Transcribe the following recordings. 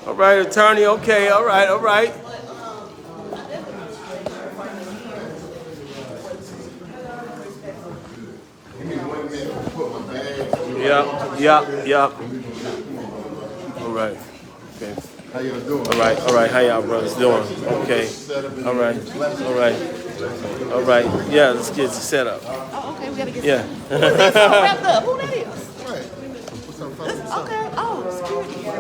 All right, attorney. Okay. All right. All right. Yep. All right. Okay. How y'all doing? All right. How y'all brothers doing? Okay. All right. Yeah, let's get it set up. Oh, okay, we gotta get Yeah. wrapped up. Who that is? Right. What's up, fellas? Okay. Oh, security.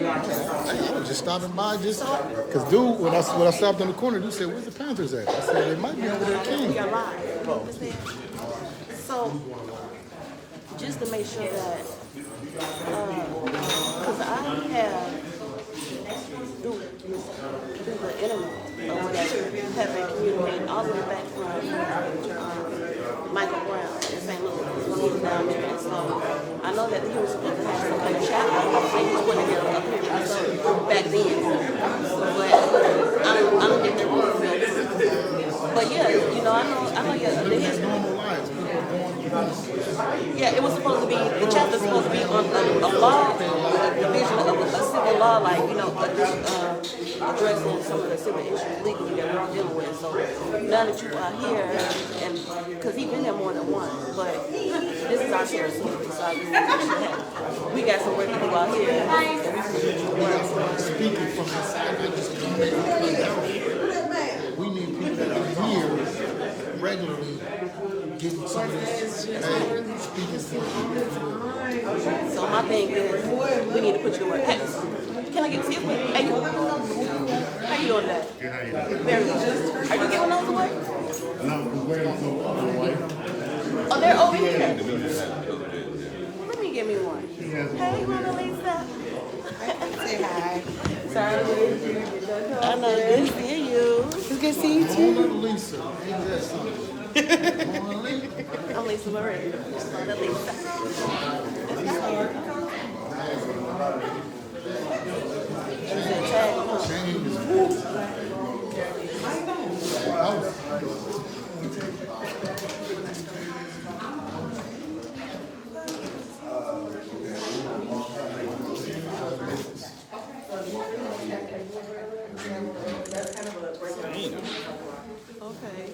I was just stopping by because dude, when I stopped on the corner, dude said, "Where's the Panthers at?" I said, "They might be over there, King." So, just to make sure that, because I have, through the internet or whatever, have been communicating all the way back from Michael Brown in St. Louis when he was down there. And so I know that he was supposed to have some kind of chat. I think he was putting together a picture or so back then. But I don't think they're really real. But yeah, you know, I know yeah, Normal lives, people are going. yeah, it was supposed to be, the chapter's supposed to be on a law, a division of a civil law, like, you know, addressing some of the civil issues legally that we're dealing with. So now that you are here, and because he's been there more than once, but this is our territory, so I agree with you. We got some work to do out here, and we can do some work. Speaking from the side, I just don't make it down. We need people that are here regularly, getting some of this, speaking for. So my thing is, we need to put you to work. Hey, can I get to you? Hey, how you doing today? Good, how you doing? Very good. Are you giving those away? No, we're wearing no other way. Oh, they're over here. Let me give me one. Hey, Mona Lisa. Say hi. Sorry. I know, good seeing you. It's good seeing you too. Mona Lisa, ain't that something? Mona Lisa. I'm Lisa Marie. Mona Lisa. Okay.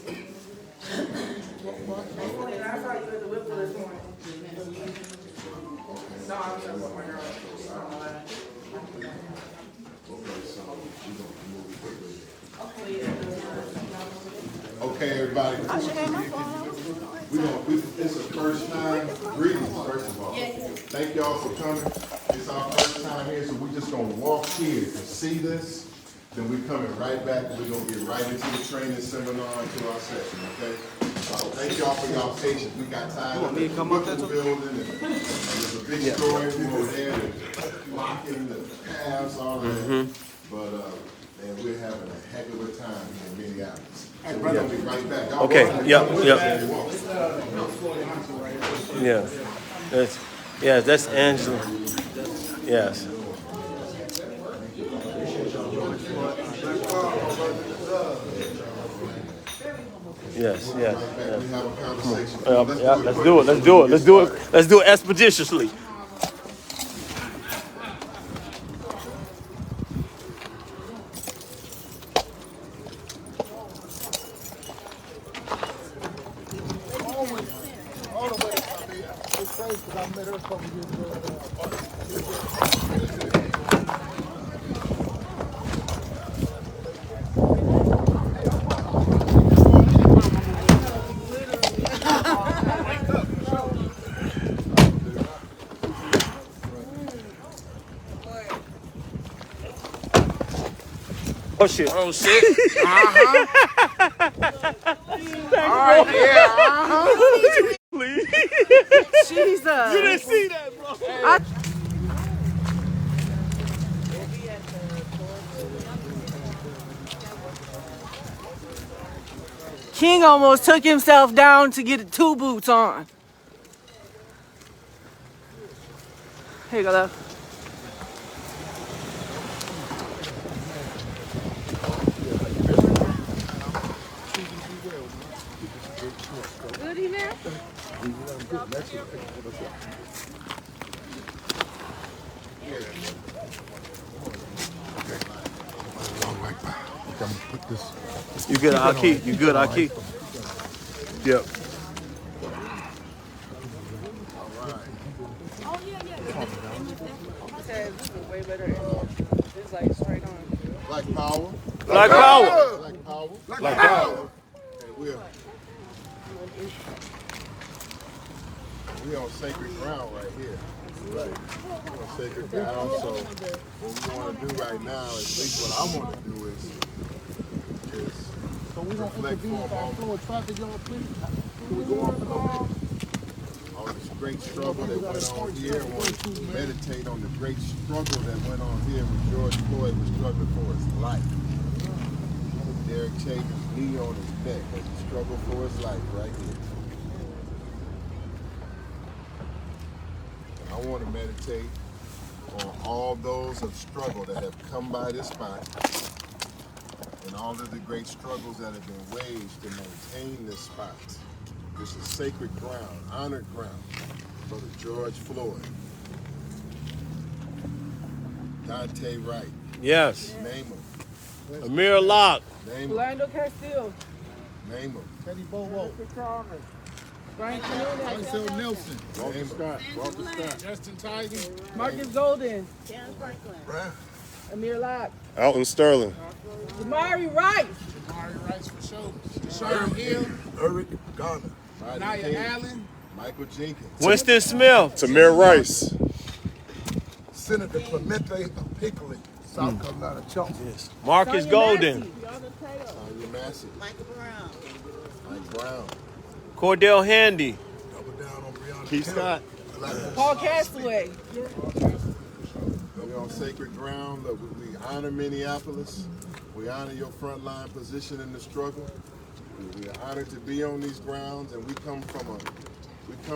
Okay, everybody. I should have my phone. It's a first time. Greetings, first of all. Thank y'all for coming. It's our first time here, so we're just gonna walk here to see this. Then we're coming right back, and we're gonna get right into the training seminar, into our session, okay? Thank y'all for y'all patience. We got time. You want me to come up there too? Building, and there's a big story over there, and blocking the paths, all that. But man, we're having a heck of a time here in Minneapolis. So we're gonna be right back. Y'all Okay. walk. Yeah. That's Angela. Yes. Yes. We have a conversation. Let's do it expeditiously. Oh shit. Oh shit. Alright, yeah, Please. Jesus. You didn't see that, bro. King almost took himself down to get 2 boots on. Here you go, though. You good, Aki? You good, Aki? Yep. Black power. Black power. Black power. Black power. Okay, we on sacred ground right here. Right. We're on sacred ground, so what we want to do right now, at least what I want to do is reflect for a moment. Can we go off a little bit? On this great struggle that went on here. I want to meditate on the great struggle that went on here when George Floyd was struggling for his life. Derek Chambers' knee on his neck as he struggled for his life right here. I want to meditate on all those of struggle that have come by this spot and all of the great struggles that have been waged to maintain this spot. This is sacred ground, honored ground for the George Floyd. Dante Wright. Yes. Name him. Amir Locke. Name him. Orlando Castillo. Name him. Teddy Bobo. Brian Canoe. Marcel Nelson. Walter Scott. Walter Scott. Justin Tiger. Marcus Golden. Right. Amir Locke. Alton Sterling. Jamari Rice. Mari Rice for sure. Deshaun Hill. Eric Garner. Nia Allen. Michael Jenkins. Winston Smith. Tamir Rice. Senator Clemente Pickling, South Carolina Chelsea. Marcus Sonia Golden. Massey. Sonia Massey. Mike Brown. Cordell Handy. Double down on Breonna Keith Taylor. Scott. Paul Castaway. We're on sacred ground. Look, we honor Minneapolis. We honor your frontline position in the struggle. We are honored to be on these grounds, and we come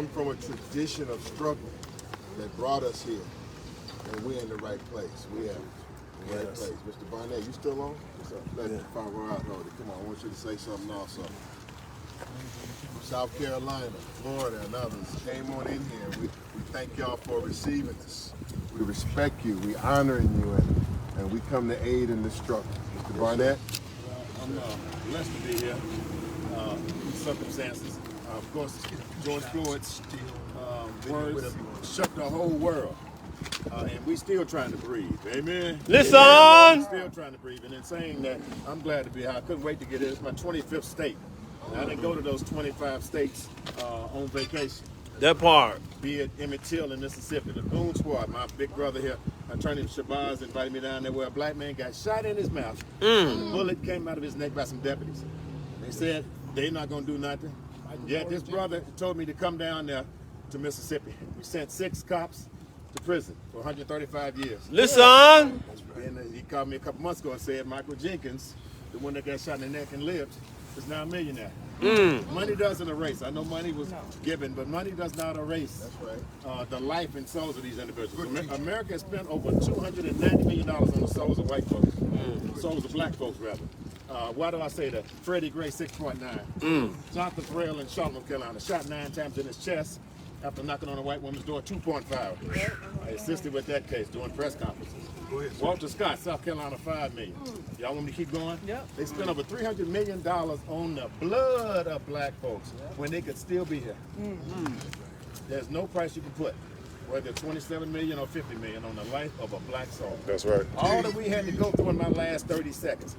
from a tradition of struggle that brought us here, and we're in the right place. We have the right place. Mr. Barnett, you still on? What's up? Let me find her out, Hold it. Come on, I want you to say something also. South Carolina, Florida, and others came on in here. We thank y'all for receiving us. We respect you. We honoring you, and we come to aid in the struggle. Mr. Barnett? I'm blessed to be here. Circumstances. Of course, George Floyd's words shook the whole world. And we still trying to breathe. Amen. Listen. Still trying to breathe. And in saying that, I'm glad to be here. I couldn't wait to get here. It's my 25th state. And I didn't go to those 25 states on vacation. That part. Be it Emmett Till in Mississippi, the Goon Squad, my big brother here, Attorney Shabazz invited me down there where a black man got shot in his mouth. And a bullet came out of his neck by some deputies. They said they're not going to do nothing. Yet this brother told me to come down there to Mississippi. We sent 6 cops to prison for 135 years. Listen. And he called me a couple months ago and said Michael Jenkins, the one that got shot in the neck and lived, is now a millionaire. Money doesn't erase. I know money was given, but money does not erase the life and souls of these individuals. America has spent over $290 million on the souls of white folks, souls of black folks, rather. Why do I say that? Freddie Gray, 6.9. Jonathan Farrell in Charlotte, North Carolina, shot 9 times in his chest after knocking on a white woman's door, 2.5. I assisted with that case doing press conferences. Walter Scott, South Carolina, $5 million. Y'all want me to keep going? Yep. They spent over $300 million on the blood of black folks when they could still be here. There's no price you can put, whether 27 million or 50 million, on the life of a black soul. That's right. All that we had to go through in my last 30 seconds,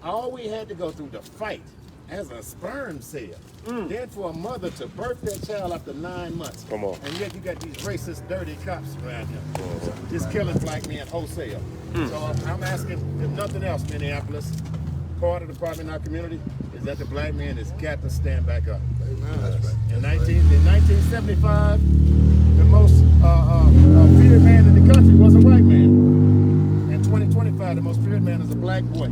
all we had to go through to fight as a sperm cell. Then for a mother to birth that child after 9 months. Come on. And yet you got these racist, dirty cops around here, just killing black men wholesale. So I'm asking, if nothing else, Minneapolis, part of the problem in our community is that the black man has got to stand back up. In 1975, the most feared man in the country was a white man. In 2025, the most feared man is a black boy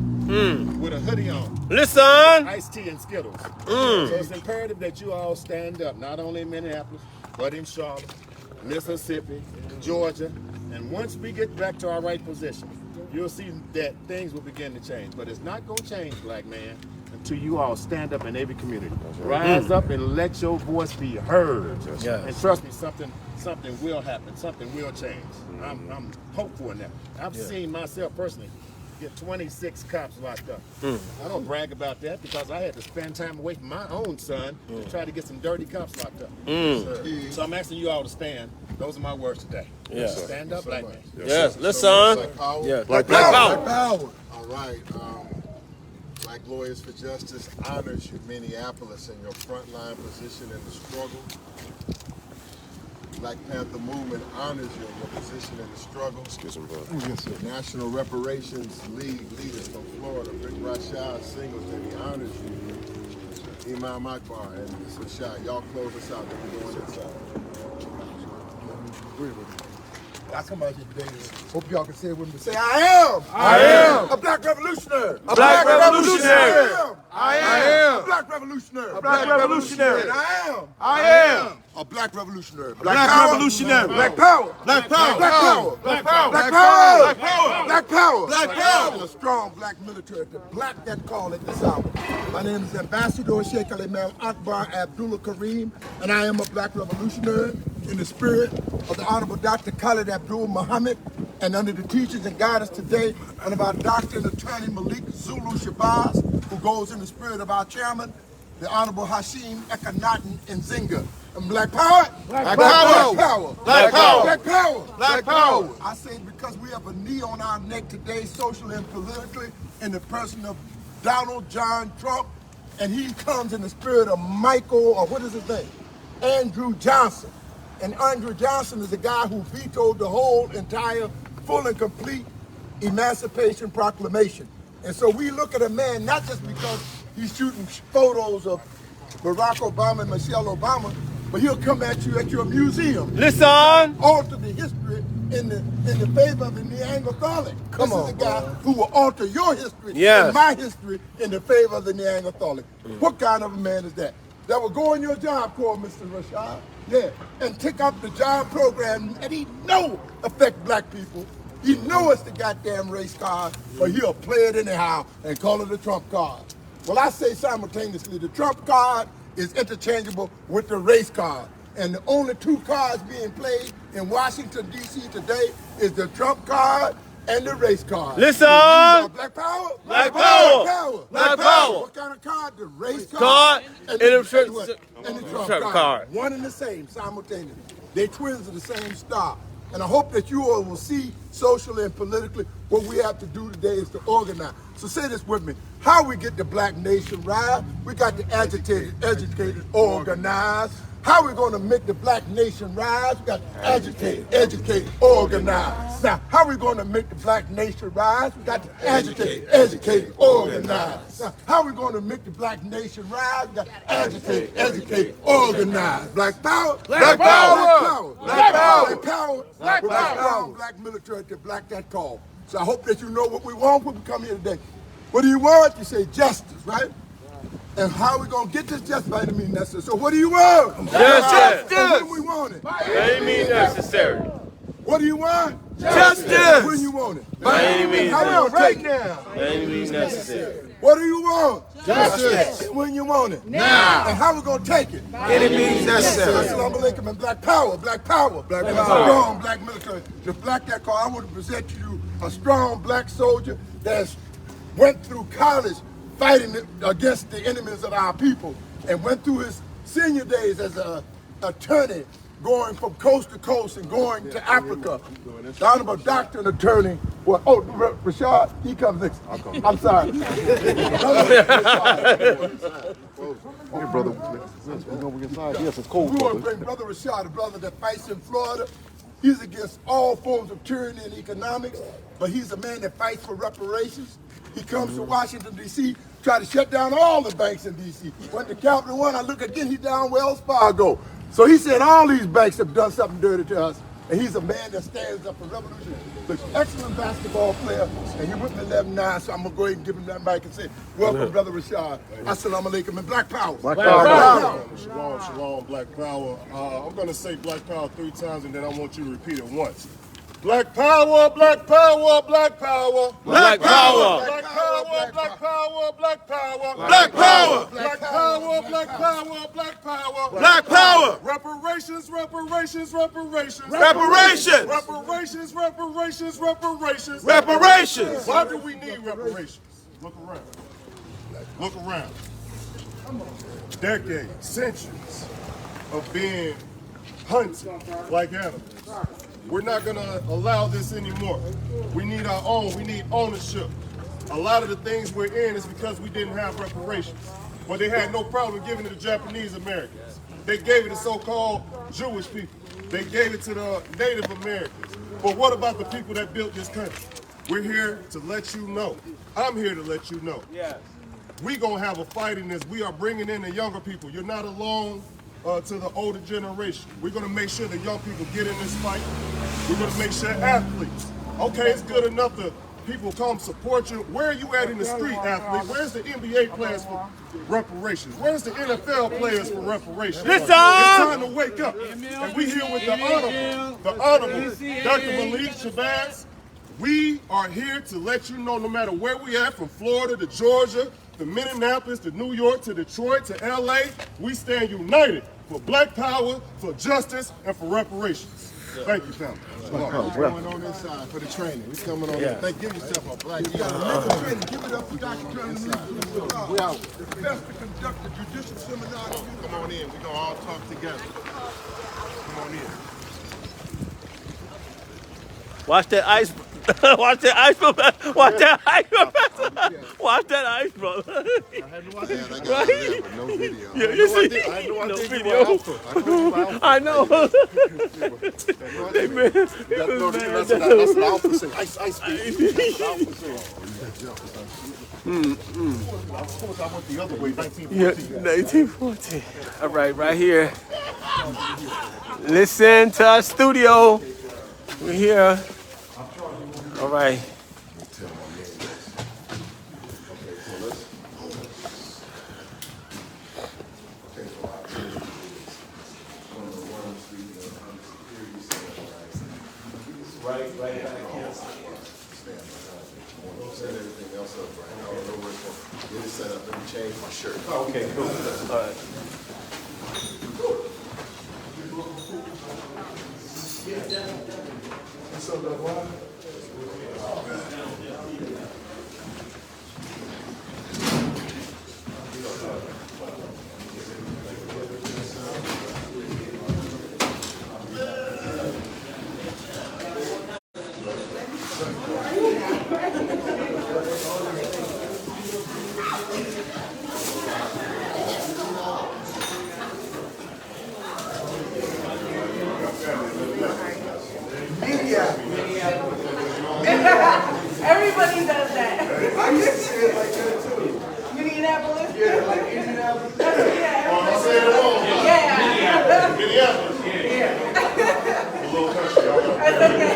with a hoodie on. Listen. Iced tea and Skittles. So it's imperative that you all stand up, not only in Minneapolis, but in Charlotte, Mississippi, Georgia, and once we get back to our right position, you'll see that things will begin to change. But it's not going to change, black man, until you all stand up in every community. Rise up and let your voice be heard. And trust me, something will happen. Something will change. I'm hopeful in that. I've seen myself personally get 26 cops locked up. I don't brag about that because I had to spend time away from my own son to try to get some dirty cops locked up. So I'm asking you all to stand. Those are my words today. Stand up, black man. Yes, listen. Black power. Yeah, Black black power. power. Black power. All right. Black Lawyers for Justice honors you, Minneapolis, in your frontline position in the struggle. Black Panther Movement honors you in your position in the struggle. Excuse me, brother. Yes, sir. National Reparations League leaders from Florida, Rick Rashad Singleton, he honors you. Imam Akbar and Rashad, y'all close us out. Then we're going inside. I come out here today. Hope y'all can say it with me. Say, I am a black revolutionary. A black revolutionary. I am a black revolutionary. A black revolutionary. And I am a black revolutionary. black revolutionary. Black power. Black power. Black power. Black power. Black power. Black power. Black power. Black power. And a strong black military to black that call at this hour. My name is Ambassador Sheikh Imam Akbar Abdullah Kareem, and I am a black revolutionary in the spirit of the Honorable Dr. Khalid Abdul Muhammad, and under the teachings and guidance today of our Dr. and Attorney Malik Zulu Shabazz, who goes in the spirit of our chairman, the Honorable Hashim Ekanaton Nzinga. And black power? Black power. Black power. Black power. Black power. Black power. I say because we have a knee on our neck today, socially and politically, in the person of Donald John Trump, and he comes in the spirit of Michael, or what is his name? Andrew Johnson. And Andrew Johnson is the guy who vetoed the whole entire full and complete Emancipation Proclamation. And so we look at a man not just because he's shooting photos of Barack Obama and Michelle Obama, but he'll come at you at your museum. Listen. Alter the history in the favor of the Neanderthalic. This is the guy who will alter your history and my history in the favor of the Neanderthalic. What kind of a man is that? That will go in your job corps, Mr. Rashad, and take up the job program, and he know affect black people. He know it's the goddamn race card, but he'll play it anyhow and call it a Trump card. Well, I say simultaneously, the Trump card is interchangeable with the race card. And the only two cards being played in Washington, D.C. today is the Trump card and the race card. Listen. Black power? Black power. Black power. Black power. What kind of card? The race card And the Trump card. One and the same simultaneously. They twins of the same star. And I hope that you all will see socially and politically what we have to do today is to organize. So say this with me. How we get the black nation right? We got to agitate, educated, organize. How are we going to make the black nation rise? We got to agitate, educate, organize. Now, how are we going to make the black nation rise? We got to agitate, educate, organize. Now, how are we going to make the black nation rise? We got to agitate, educate, organize. Black power? Black power. Black power. Black power. Black power. Black Black power. power. Black military to black that call. So I hope that you know what we want when we come here today. What do you want? You say justice, right? And how are we going to get this justice by any means necessary? So what do you want? Justice. And when we want it? By any means necessary. What do you want? Justice. When you want it? By any means How we going to take it? By any means necessary. What do you want? Justice. When you want it? Now. And how we going to take it? By any means necessary. Assalamu alaikum and black power, black power, black power. Strong black military. To black that call, I want to present to you a strong black soldier that's went through college fighting against the enemies of our people and went through his senior days as an attorney, going from coast to coast and going to Africa. The Honorable Doctor and Attorney, Rashad, he comes next. I'm sorry. Okay, brother. We're going inside. Yes, it's cold, We want to bring Brother Rashad, a brother that fights in Florida. He's against all forms of tyranny and economics, but he's a man that fights for reparations. He comes to Washington, D.C., try to shut down all the banks in D.C. Went to Capital One, I look again, he's down Wells Fargo. So he said all these banks have done something dirty to us, and he's a man that stands up for revolution. But excellent basketball player, and he went 11-9, so I'm going to go ahead and give him that mic and say, welcome, Brother Rashad. Assalamu alaikum, and black power. Black power. Shalom, shalom, black power. I'm going to say black power 3 times, and then I want you to repeat it once. Black power, black power, black power. Black power. Black power, black power, black power. Black power. Black power, black power, black power. Black power. Reparations, reparations, reparations. Reparations. Reparations, reparations, reparations. Reparations. Why do we need reparations? Look around. Look around. Decades, centuries of being hunted like animals. We're not gonna allow this anymore. We need our own, we need ownership. A lot of the things we're in is because we didn't have reparations. But they had no problem giving it to Japanese Americans. They gave it to so-called Jewish people. They gave it to the Native Americans. But what about the people that built this country? We're here to let you know. I'm here to let you know. Yes. We gonna have a fight in this. We are bringing in the younger people. You're not alone to the older generation. We're gonna make sure the young people get in this fight. We're gonna make sure athletes. Okay, it's good enough that people come support you. Where are you at in the street, athlete? Where's the NBA players for reparations? Where's the NFL players for reparations? It's It's time to wake up. And we here with the honorable Dr. Malik Shabazz. We are here to let you know, no matter where we at, from Florida to Georgia, to Minneapolis, to New York, to Detroit, to LA, we stand united for black power, for justice, and for reparations. Thank you, family. What's going on inside for the training? What's coming on in? Thank, give yourself a black. Give it up for Dr. We out. The best to conduct a judicial seminar. Come on in. We're gonna all talk together. Come on in. Watch that ice. Watch that ice, professor. Watch that ice, professor. Watch that ice, bro. I got there, but no video. Yeah, you see? No video. I know. Hey, man. That's what Alpha say. Ice, ice, I went the other way, 1914. Yeah, 1914. All right, right here. Listen to our studio. We're here. All right. Right back here. Set everything else up right now. I don't know where it's going. Get it set up. Let me change my shirt. Oh, okay, cool. All right. What's up, Doug? Everybody does that. I can say it like that too. Minneapolis? Yeah, like Indianapolis. Yeah. I'm saying it wrong. Yeah. Minneapolis. Yeah. A little country. That's okay.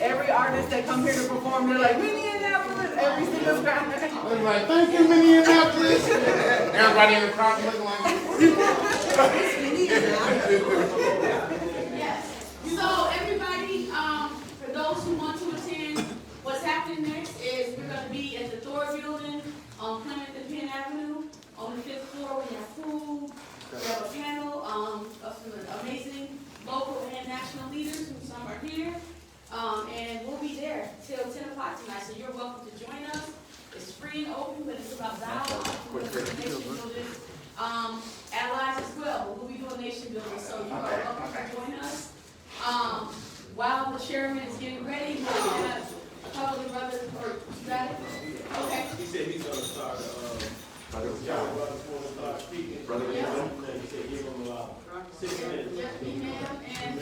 Every artist that come here to perform, they're like, Minneapolis, every single time. I'm like, thank you, Minneapolis. Everybody in the crowd looking like Yes. So everybody, for those who want to attend, what's happening next is we're going to be at the Thor Building on Pendleton Penn Avenue on the 5th floor. We have food. We have a panel of some amazing local and national leaders, who some are here. And we'll be there till 10 o'clock tonight. So you're welcome to join us. It's free and open, but it's about dialogue. Allies as well. We'll be doing nation building, so you are welcome to join us. While the chairman is getting ready, we'll have a couple of brothers or strategies. Okay. He said he's going to start. Brother speaking. Brother, he said give him 6 minutes. Yes, ma'am, and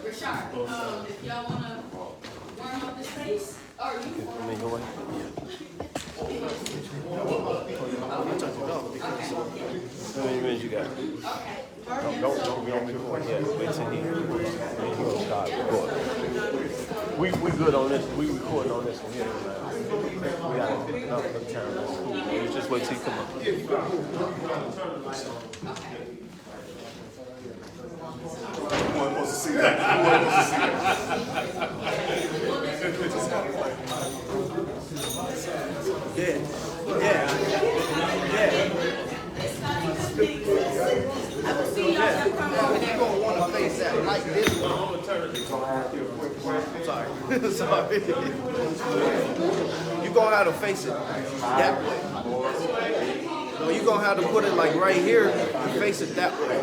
Rashard, if y'all want to warm up the space, or you can warm up. How many minutes you got? Okay. Don't be on recording yet. Wait till he gonna start recording. We good on this. We recording on this one here. We got it enough of the time. That's cool. Just wait till you come up. You're going to want to face that like this one. Sorry. Sorry. You're going to have to face it that way. No, you're going to have to put it like right here and face it that way.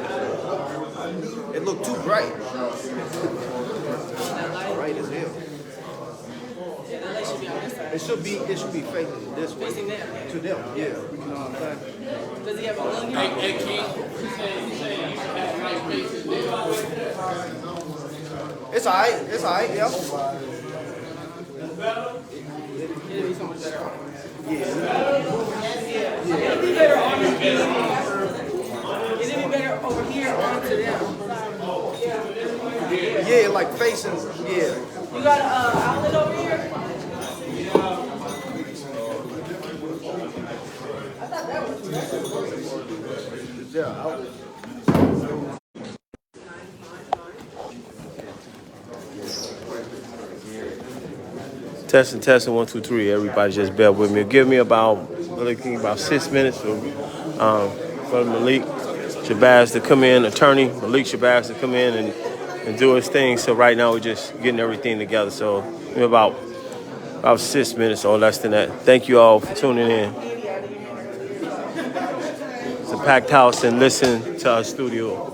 It looked too bright. Bright as hell. It should be facing this way. Facing them. To them, yeah. You know what I'm saying? Does he have a little Hey, King, It's alright, yeah. It'll be so much better. It'd be better on the It'd be better over here onto them. Yeah, like facing, yeah. You got an outlet over here? Yeah, Testing, 1, 2, 3. Everybody just bear with me. Give me about 6 minutes for Malik Shabazz to come in, attorney Malik Shabazz to come in and do his thing. So right now we're just getting everything together. So give me about 6 minutes or less than that. Thank you all for tuning in. It's a packed house and listen to our studio.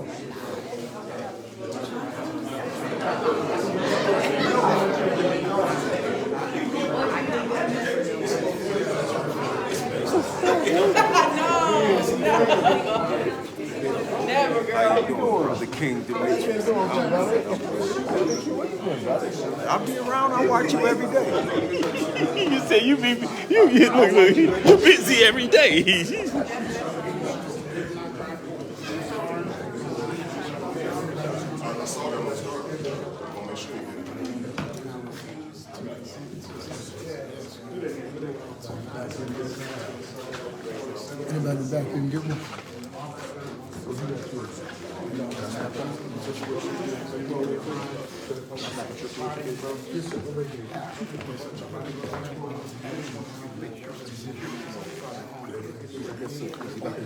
Never, girl. How you doing, brother KingDemetrius? I'll be around. I watch you every day. You say you busy every day. Anybody back can get one?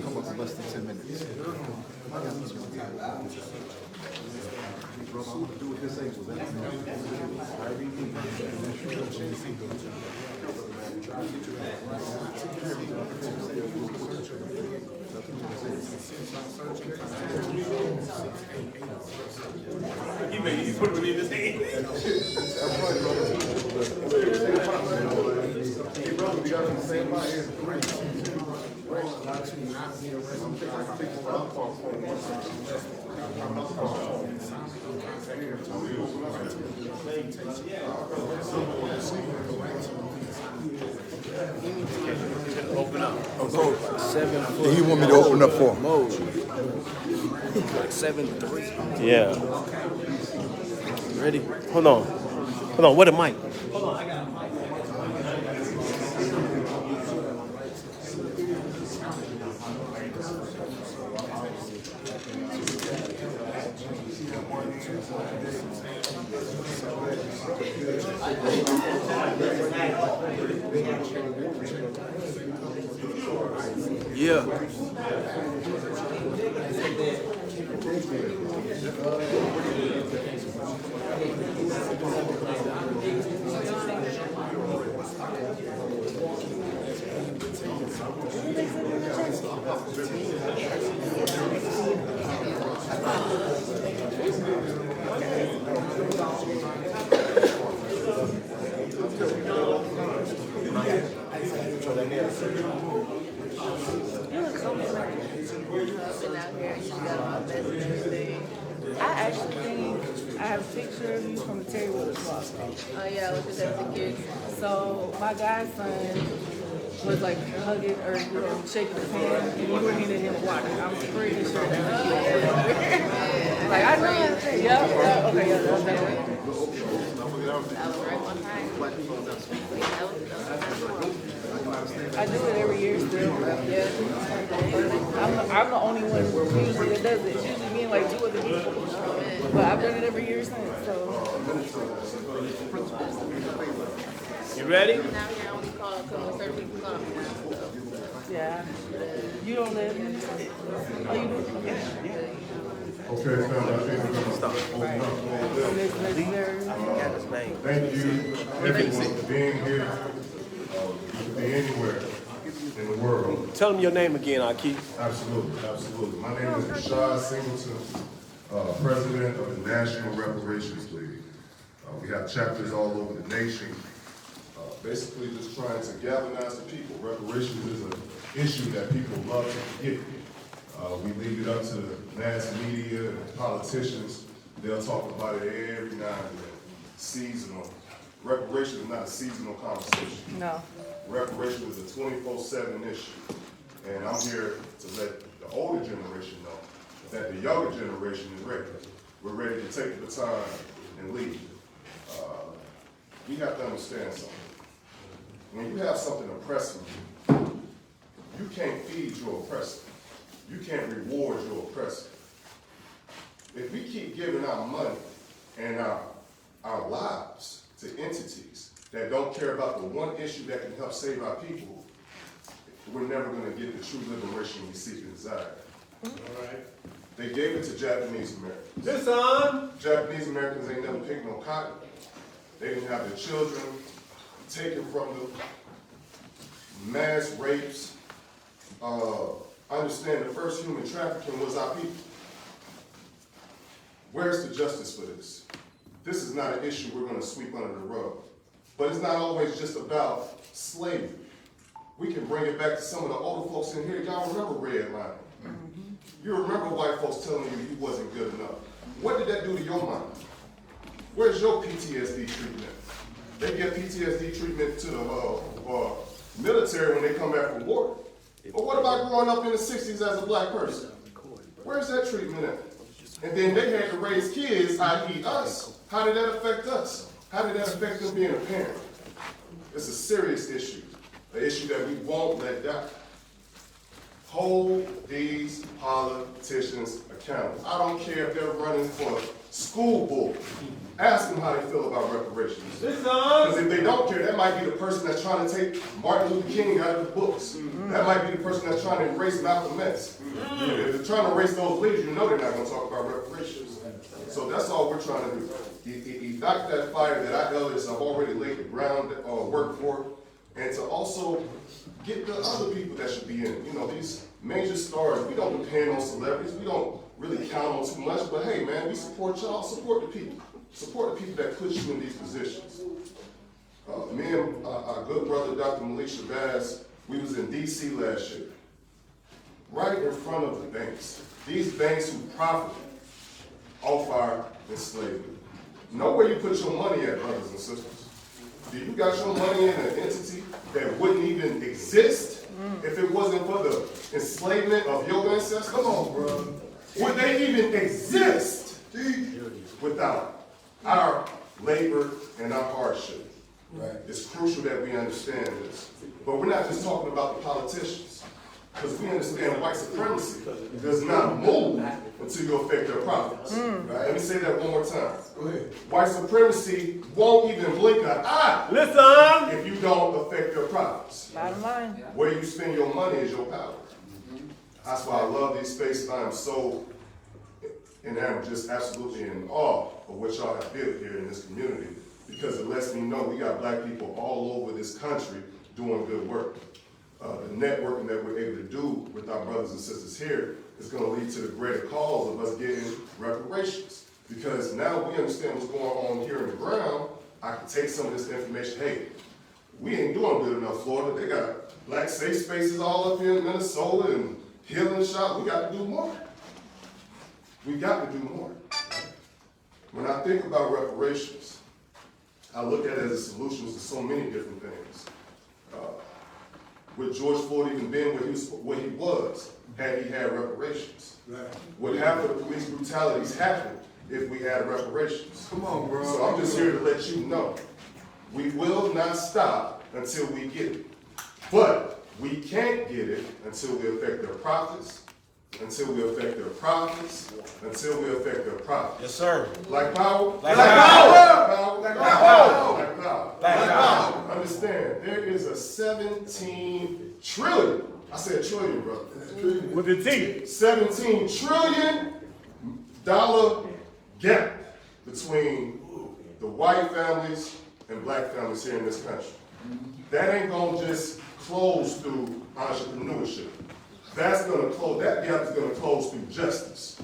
Come up in less than 10 minutes. He put it in his hand. Open up. Oh, 7 foot. He want me to open up for him. 7'3". Yeah. Ready? Hold on. What a mic. Yeah. I actually think I have a picture of you from the Terry Willis Walk. Oh yeah, look at that the kids. So my godson was like hugging or shaking his hand, and you were handing him water. I'm pretty sure that was you. Like I know that thing. Yep. Okay. Yeah. That was that one. That was right one time. I do it every year still. Yeah. I'm the only one usually that does it. It's usually me and like 2 other people. But I've done it every year since. So. You ready? Now you're only called because certain people come. Yeah. You don't live. Oh, you do? Okay. Okay, family, I think we're gonna stop. Open up. Thank you, everyone, for being here. You can be anywhere in the world. Tell them your name again, Aki. Absolutely, absolutely. My name is Rashad Singleton, president of the National Reparations League. We have chapters all over the nation, basically just trying to galvanize the people. Reparations is an issue that people love to forget. We leave it up to the mass media and politicians. They'll talk about it every now and then. Seasonal. Reparations is not a seasonal conversation. No. Reparations is a 24/7 issue. And I'm here to let the older generation know that the younger generation is ready. We're ready to take the baton and lead. We have to understand something. When you have something oppressing you, you can't feed your oppressor. You can't reward your oppressor. If we keep giving our money and our lives to entities that don't care about the one issue that can help save our people, we're never going to get the true liberation we seek and desire. All right? They gave it to Japanese Americans. This on. Japanese Americans ain't never picked no cotton. They didn't have their children taken from them. Mass rapes. Understand the first human trafficking was our people. Where's the justice for this? This is not an issue we're going to sweep under the rug. But it's not always just about slavery. We can bring it back to some of the older folks in here. Y'all remember redlining. You remember white folks telling you you wasn't good enough. What did that do to your mind? Where's your PTSD treatment? They get PTSD treatment to the military when they come back from war. But what about growing up in the 60s as a black person? Where's that treatment at? And then they had to raise kids, i.e. us. How did that affect us? How did that affect them being a parent? It's a serious issue, an issue that we won't let die. Hold these politicians accountable. I don't care if they're running for school board. Ask them how they feel about reparations. Because if they don't care, that might be the person that's trying to take Martin Luther King out of the books. That might be the person that's trying to erase Malcolm X. If they're trying to erase those leaders, you know they're not going to talk about reparations. So that's all we're trying to do. Ignite that fire that our elders have already laid the ground work for, and to also get the other people that should be in it. You know, these major stars, we don't depend on celebrities. We don't really count on too much, but hey, man, we support y'all. Support the people. Support the people that put you in these positions. Me and our good brother, Dr. Malik Shabazz, we was in D.C. last year, right in front of the banks. These banks who profit off our enslavement. Know where you put your money at, brothers and sisters. Do you got your money in an entity that wouldn't even exist if it wasn't for the enslavement of your ancestors? Come on, bro. Would they even exist without our labor and our hardship? Right. It's crucial that we understand this. But we're not just talking about the politicians, because we understand white supremacy does not move until you affect their profits. Right? Let me say that one more time. Go ahead. White supremacy won't even blink an eye if you don't affect their profits. Bottom line. Where you spend your money is your power. That's why I love these spaces. I am so, and I'm just absolutely in awe of what y'all have built here in this community, because it lets me know we got black people all over this country doing good work. The networking that we're able to do with our brothers and sisters here is going to lead to the greater cause of us getting reparations. Because now we understand what's going on here in the ground, I can take some of this information. Hey, we ain't doing good enough, Florida. They got black safe spaces all up here in Minnesota and healing shops. We got to do more. We got to do more. When I think about reparations, I look at it as a solution to so many different things. Would George Floyd even been what he was had he had reparations? Right. Would half of the police brutalities happen if we had reparations? Come on, bro. So I'm just here to let you know, we will not stop until we get it. But We can't get it until we affect their profits, until we affect their profits, until we affect their profits. Yes, sir. Black power? Black power. Black power. Black power. Black power. Understand, there is a 17 trillion, I said trillion, brother. With the T. $17 trillion gap between the white families and black families here in this country. That ain't gonna just close through entrepreneurship. That's gonna close, that gap is gonna close through justice.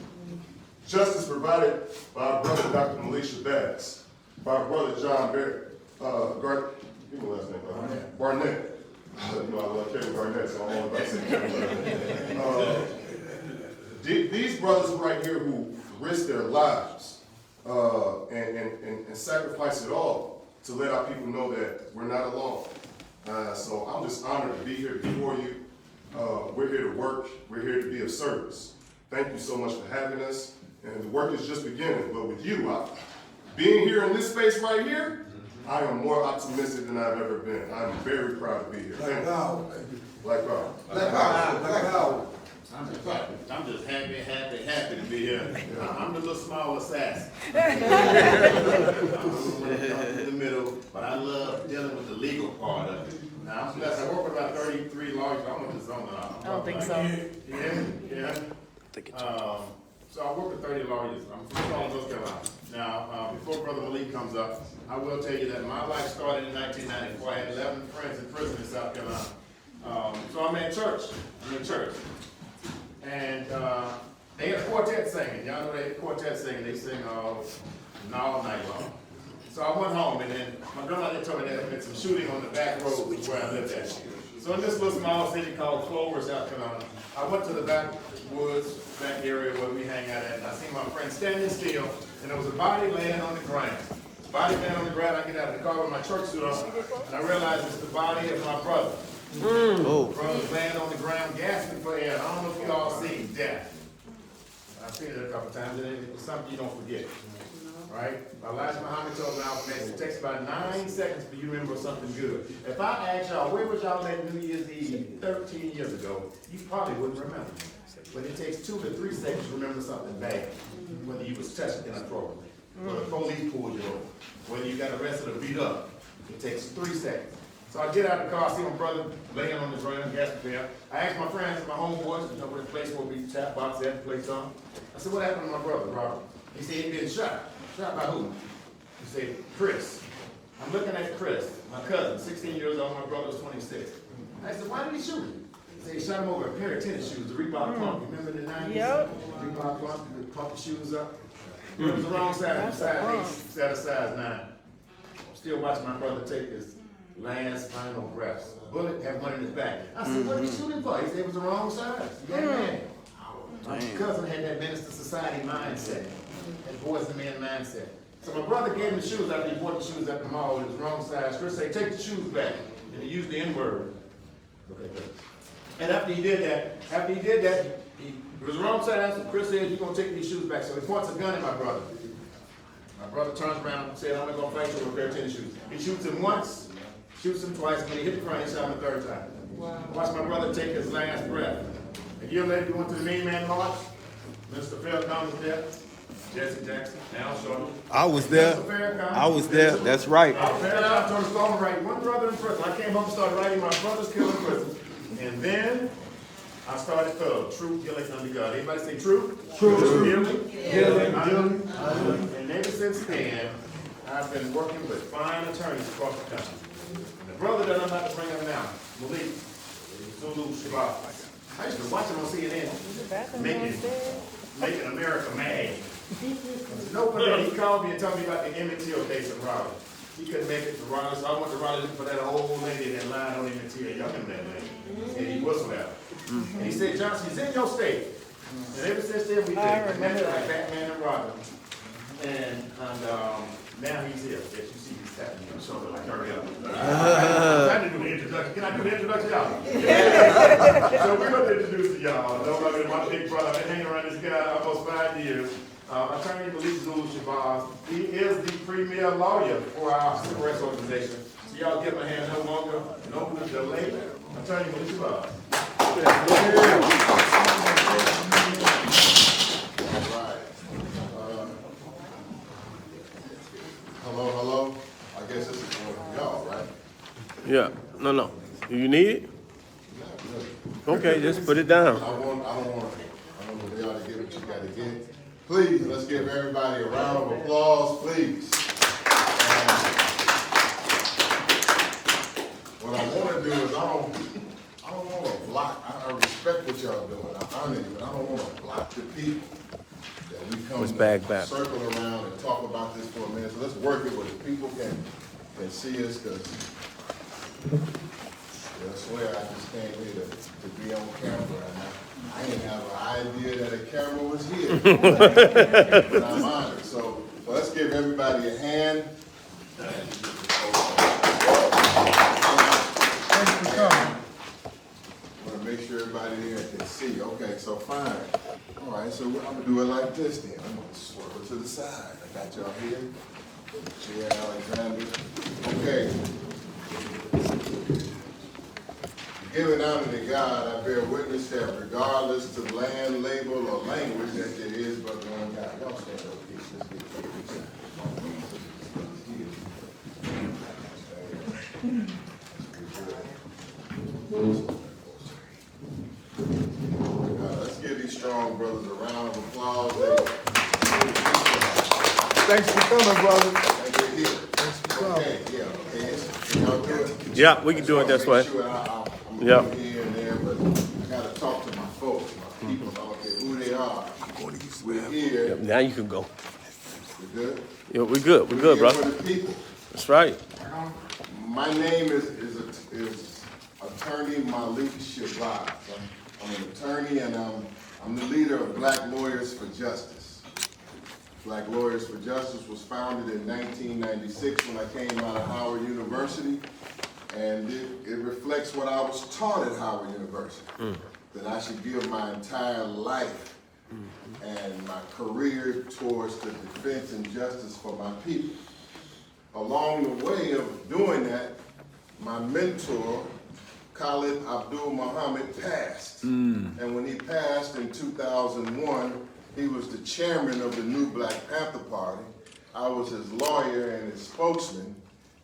Justice provided by our brother Dr. Malik Shabazz, by our brother John give me last name, Barnett. You know, I love Kevin Barnett, so I'm all about saying Kevin Barnett. These brothers right here who risk their lives and sacrifice it all to let our people know that we're not alone. So I'm just honored to be here before you. We're here to work. We're here to be of service. Thank you so much for having us. And the work is just beginning. But with you, being here in this space right here, I am more optimistic than I've ever been. I'm very proud to be here. Thank you. Black power. Black power. Black power. I'm just happy to be here. I'm the little small assassin. I'm in the middle, but I love dealing with the legal part of it. Now, I'm blessed. I work with about 33 lawyers. I don't know if it's on I don't think so. Yeah. So I work with 30 lawyers. I'm from Charlotte, North Carolina. Now, before Brother Malik comes up, I will tell you that my life started in 1994. I had 11 friends in prison in South Carolina. So I'm in church. And they had a quartet singing. Y'all know they had a quartet singing. They sing all night long. So I went home, and then my grandmother told me there had been some shooting on the back roads where I lived at. So in this little small city called Floyd, South Carolina, I went to the backwoods, back area where we hang out at, and I seen my friend standing still, and there was a body laying on the ground. Body laying on the ground, I get out of the car with my church suit on, and I realized it's the body of my brother. Brother's laying on the ground, gasping for air. I don't know if you all seen death. I've seen it a couple times, and it's something you don't forget. Right? Elijah Muhammad told me it takes about 9 seconds for you to remember something good. If I asked y'all, where was y'all at New Year's Eve 13 years ago, you probably wouldn't remember. But it takes 2 to 3 seconds to remember something bad. Whether you was touched inappropriately, whether the police pulled you over, whether you got arrested or beat up, it takes 3 seconds. So I get out of the car, see my brother laying on the ground, gasping there. I asked my friends and my homeboys, you know, where the place where we tap box at, the place on. I said, what happened to my brother, Robert? He said he'd been shot. Shot by who? He said, Chris. I'm looking at Chris, my cousin, 16 years old, my brother was 26. I said, why did he shoot him? He said he shot him over a pair of tennis shoes, the Reebok pump. You remember the 90s? Yep. Reebok pump, you would pump the shoes up. It was the wrong side, size 8 instead of size 9. I'm still watching my brother take his last final breaths. Bullet had one in his back. I said, what did he shoot him for? He said it was the wrong size. He got mad. My cousin had that minister society mindset. That boys and men mindset. So my brother gave him the shoes after he bought the shoes at the mall. It was wrong size. Chris said, take the shoes back. And he used the N-word. And after he did that, it was the wrong size. Chris said, you're going to take these shoes back. So he points a gun at my brother. My brother turns around and said, I'm not going to fight you with a pair of tennis shoes. He shoots him once, shoots him twice. When he hit the front, he shot him the 3rd time. Wow. Watch my brother take his last breath. A year later, we went to the Mean Man March. Mr. Pendleton was there. Jesse Jackson, now Shorty. I was there. I was there. That's right. I told him to write one brother in prison. I came home and started writing my brother's killing in prison. And then I started Truth, Healing, Under God. Anybody say truth? Truth. Healing, and ever since then, I've been working with fine attorneys across the country. And the brother that I'm about to bring up now, Malik Zulu Shabazz. I used to watch him on CNN, making America mad. Nobody, he called me and told me about the Emmett Till case in Raleigh. He couldn't make it to Raleigh, so I went to Raleigh looking for that old lady that lied on Emmett Till. Y'all remember that lady? And he whistled at her. And he said, Johnson, he's in your state. And ever since then, we've been connected like Batman and Robin. And now he's here. As you see, he's tapping me on the shoulder like, hurry up. I'm trying to do the introduction. Can I do the introduction, y'all? So we're going to introduce to y'all. Nobody, my big brother. I've been hanging around this guy almost 5 years. Attorney Malik Zulu Shabazz. He is the premier lawyer for our civil rights organization. So y'all give him a hand no longer, no delay. Attorney Malik Zulu. Hello. I guess this is for y'all, right? Yeah. No. You need it? Okay, just put it down. I don't want y'all to get what you gotta get. Please, let's give everybody a round of applause, please. What I want to do is I don't want to block. I respect what y'all doing. I honor you, but I don't want to block the people that we come to circle around and talk about this for a minute. So let's work it where the people can see us, because I swear I just came here to be on camera. And I didn't have an idea that a camera was here. But I'm honored. So let's give everybody a hand. Thanks for coming. I want to make sure everybody here can see. Okay, so fine. All right, so I'm going to do it like this then. I'm going to swerve to the side. I got y'all here. Chair Alexander. Okay. Giving honor to God, I bear witness that regardless to land, label, or language, that there is but one God. Y'all stand up, please. Let's get let's give these strong brothers a round of applause. Thanks for coming, brother. Thanks for coming. Okay, yeah, okay. Yeah, we can do it this way. Yeah. Here and there, but I gotta talk to my folks, my people. I don't care who they are. We're here. Yep, now you can go. We good? Yeah, we good. We're good, bro. For the people. That's right. My name is Attorney Malik Shabazz. I'm an attorney, and I'm the leader of Black Lawyers for Justice. Black Lawyers for Justice was founded in 1996 when I came out of Howard University. And it reflects what I was taught at Howard University, that I should give my entire life and my career towards the defense and justice for my people. Along the way of doing that, my mentor, Khalid Abdul Muhammad, passed. And when he passed in 2001, he was the chairman of the new Black Panther Party. I was his lawyer and his spokesman,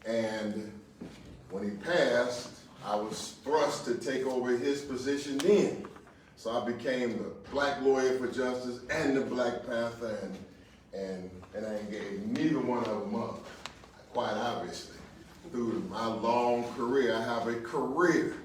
and when he passed, I was thrust to take over his position then. So I became the Black Lawyer for Justice and the Black Panther, and I gave neither one of them up, quite obviously. Through my long career, I have a career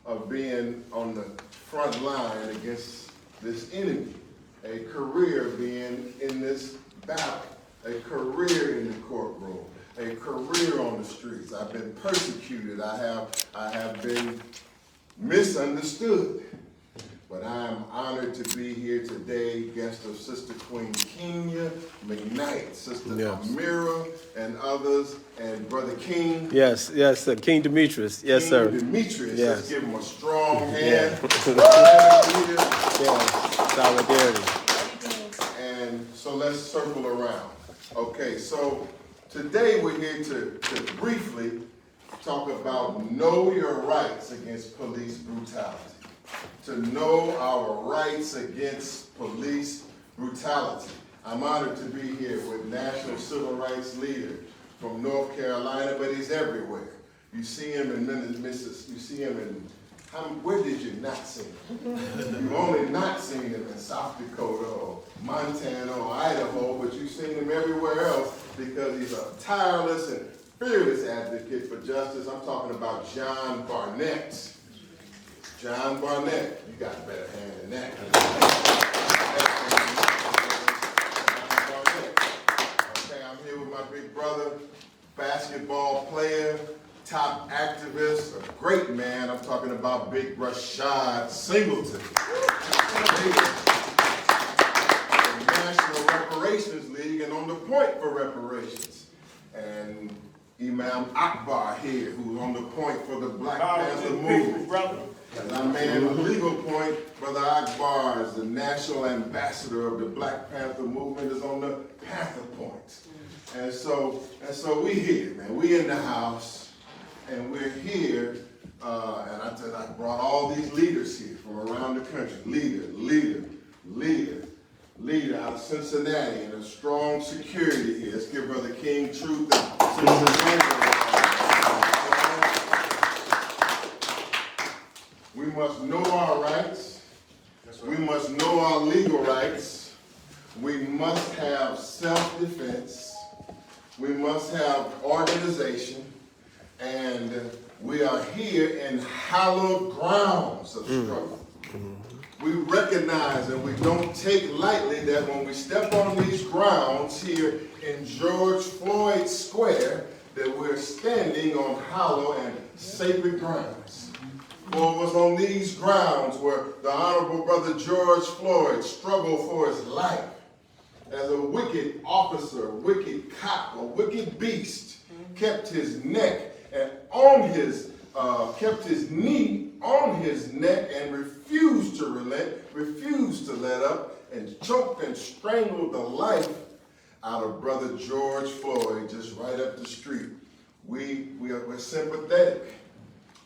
of being on the front line against this enemy, a career being in this battle, a career in the courtroom, a career on the streets. I've been persecuted. I have been misunderstood. But I am honored to be here today, guest of Sister Queen Kenya McKnight, Sister Amira, and others, and Brother King. Yes, KingDemetrius. Yes, sir. KingDemetrius. Yes. Let's give him a strong hand. Yeah. Solidarity. And so let's circle around. Okay, so today we're here to briefly talk about know your rights against police brutality. To know our rights against police brutality. I'm honored to be here with National Civil Rights Leader from North Carolina, but he's everywhere. You see him in Mississippi, you see him in, where did you not see him? You've only not seen him in South Dakota or Montana or Idaho, but you've seen him everywhere else because he's a tireless and fearless advocate for justice. I'm talking about John Barnett. John Barnett, you got a better hand than that. Okay, I'm here with my big brother, basketball player, top activist, a great man. I'm talking about Big Rashad Singleton. The National Reparations League and on the point for reparations. And Imam Akbar here, who's on the point for the Black Panther movement. And our man, the legal point, Brother Akbar, is the national ambassador of the Black Panther movement, is on the Panther point. And so we here, man. We in the house, and we're here And I brought all these leaders here from around the country. Leader out of Cincinnati, and a strong security here. Let's give Brother King truth and we must know our rights. We must know our legal rights. We must have self-defense. We must have organization. And we are here in hallowed grounds of struggle. We recognize and we don't take lightly that when we step on these grounds here in George Floyd Square, that we're standing on hallowed and sacred grounds. For it was on these grounds where the Honorable Brother George Floyd struggled for his life as a wicked officer, a wicked cop, a wicked beast, kept his neck and kept his knee on his neck and refused to relent, refused to let up, and choked and strangled the life out of Brother George Floyd just right up the street. We're sympathetic.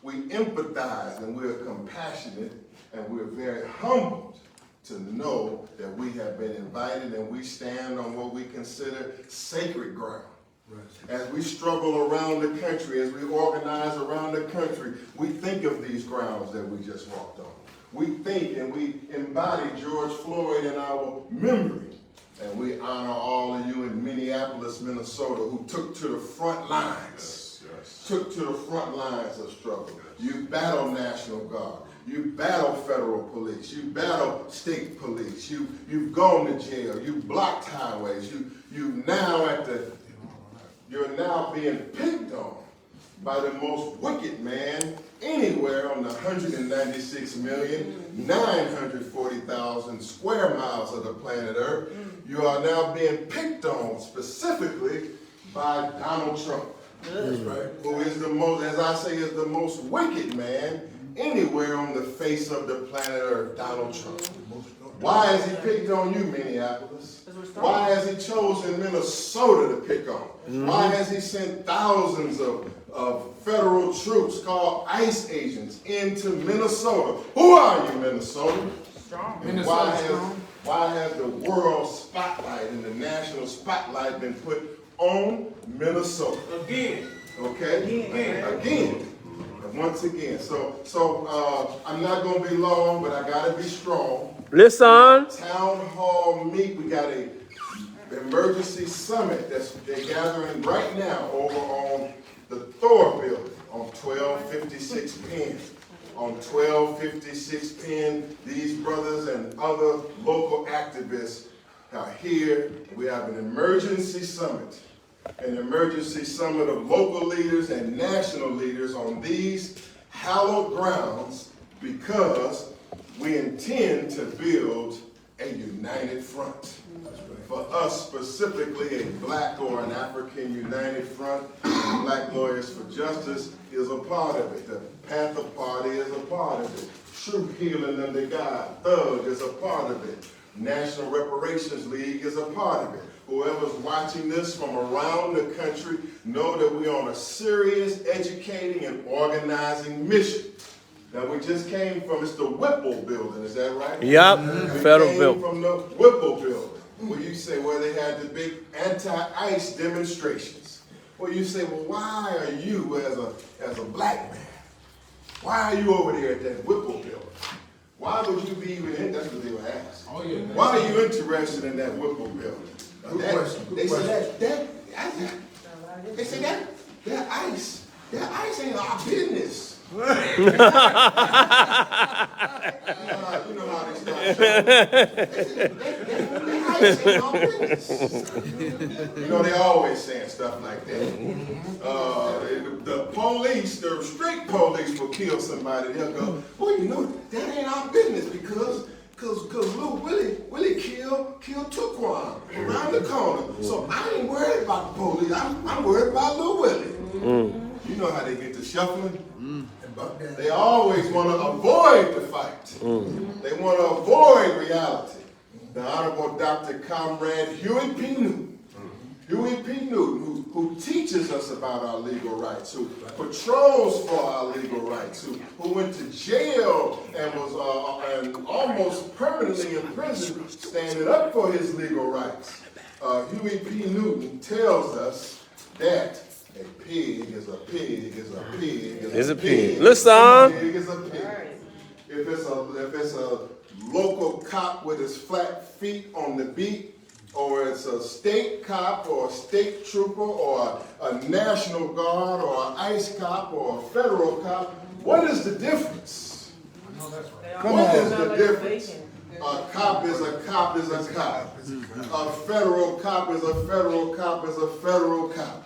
We empathize and we're compassionate and we're very humbled to know that we have been invited and we stand on what we consider sacred ground. As we struggle around the country, as we organize around the country, we think of these grounds that we just walked on. We think and we embody George Floyd in our memory. And we honor all of you in Minneapolis, Minnesota, who took to the front lines, took to the front lines of struggle. You battle National Guard. You battle federal police. You battle state police. You've gone to jail. You've blocked highways. You're now being picked on by the most wicked man anywhere on the 196,940,000 square miles of the planet Earth. You are now being picked on specifically by Donald Trump. That's right. Who is the most, as I say, is the most wicked man anywhere on the face of the planet Earth, Donald Trump. Why has he picked on you, Minneapolis? Why has he chosen Minnesota to pick on? Why has he sent thousands of federal troops called ICE agents into Minnesota? Who are you, Minnesota? Strong. And why has the world spotlight and the national spotlight been put on Minnesota? Again. Okay? Again. Once again. So I'm not going to be long, but I got to be strong. Listen. Town hall meet. We got a emergency summit they're gathering right now over on the Thor building on 1256 Penn. On 1256 Penn, these brothers and other local activists are here. We have an emergency summit of local leaders and national leaders on these hallowed grounds because we intend to build a united front. For us specifically, a black or an African united front, and Black Lawyers for Justice is a part of it. The Panther Party is a part of it. Truth Healing Under God, Thug is a part of it. National Reparations League is a part of it. Whoever's watching this from around the country, know that we're on a serious educating and organizing mission. Now, we just came from, it's the Whipple building, is that right? Yep, federal building. From the Whipple building, where you say, where they had the big anti-ICE demonstrations. Where you say, well, why are you, as a black man, why are you over there at that Whipple building? Why would you be even in, that's what they were asked. Oh, yeah. Why are you interested in that Whipple building? They said that ICE ain't our business. You know how they start. You know, they always saying stuff like that. The police, the street police will kill somebody. They'll go, well, you know, that ain't our business because Lil Willie killed Tuquan around the corner. So I ain't worried about the police. I'm worried about Lil Willie. You know how they get to shuffling? They always want to avoid the fight. They want to avoid reality. The Honorable Dr. Comrade Huey P. Newton Huey P. Newton, who teaches us about our legal rights, who patrols for our legal rights, who went to jail and was and almost permanently in prison standing up for his legal rights. Huey P. Newton tells us that a pig is a pig is a pig is a pig. Listen. A pig is a pig. If it's a local cop with his flat feet on the beat, or it's a state cop or a state trooper or a National Guard or an ICE cop or a federal cop, what is the difference? What is the difference? A cop is a cop is a cop. A federal cop is a federal cop is a federal cop.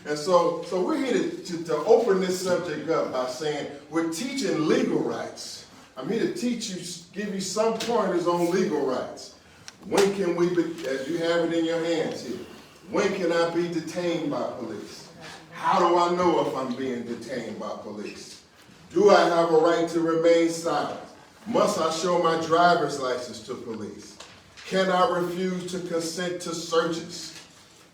And so we're here to open this subject up by saying we're teaching legal rights. I'm here to teach you, give you some pointers on legal rights. When can we be, as you have it in your hands here, when can I be detained by police? How do I know if I'm being detained by police? Do I have a right to remain silent? Must I show my driver's license to police? Can I refuse to consent to searches?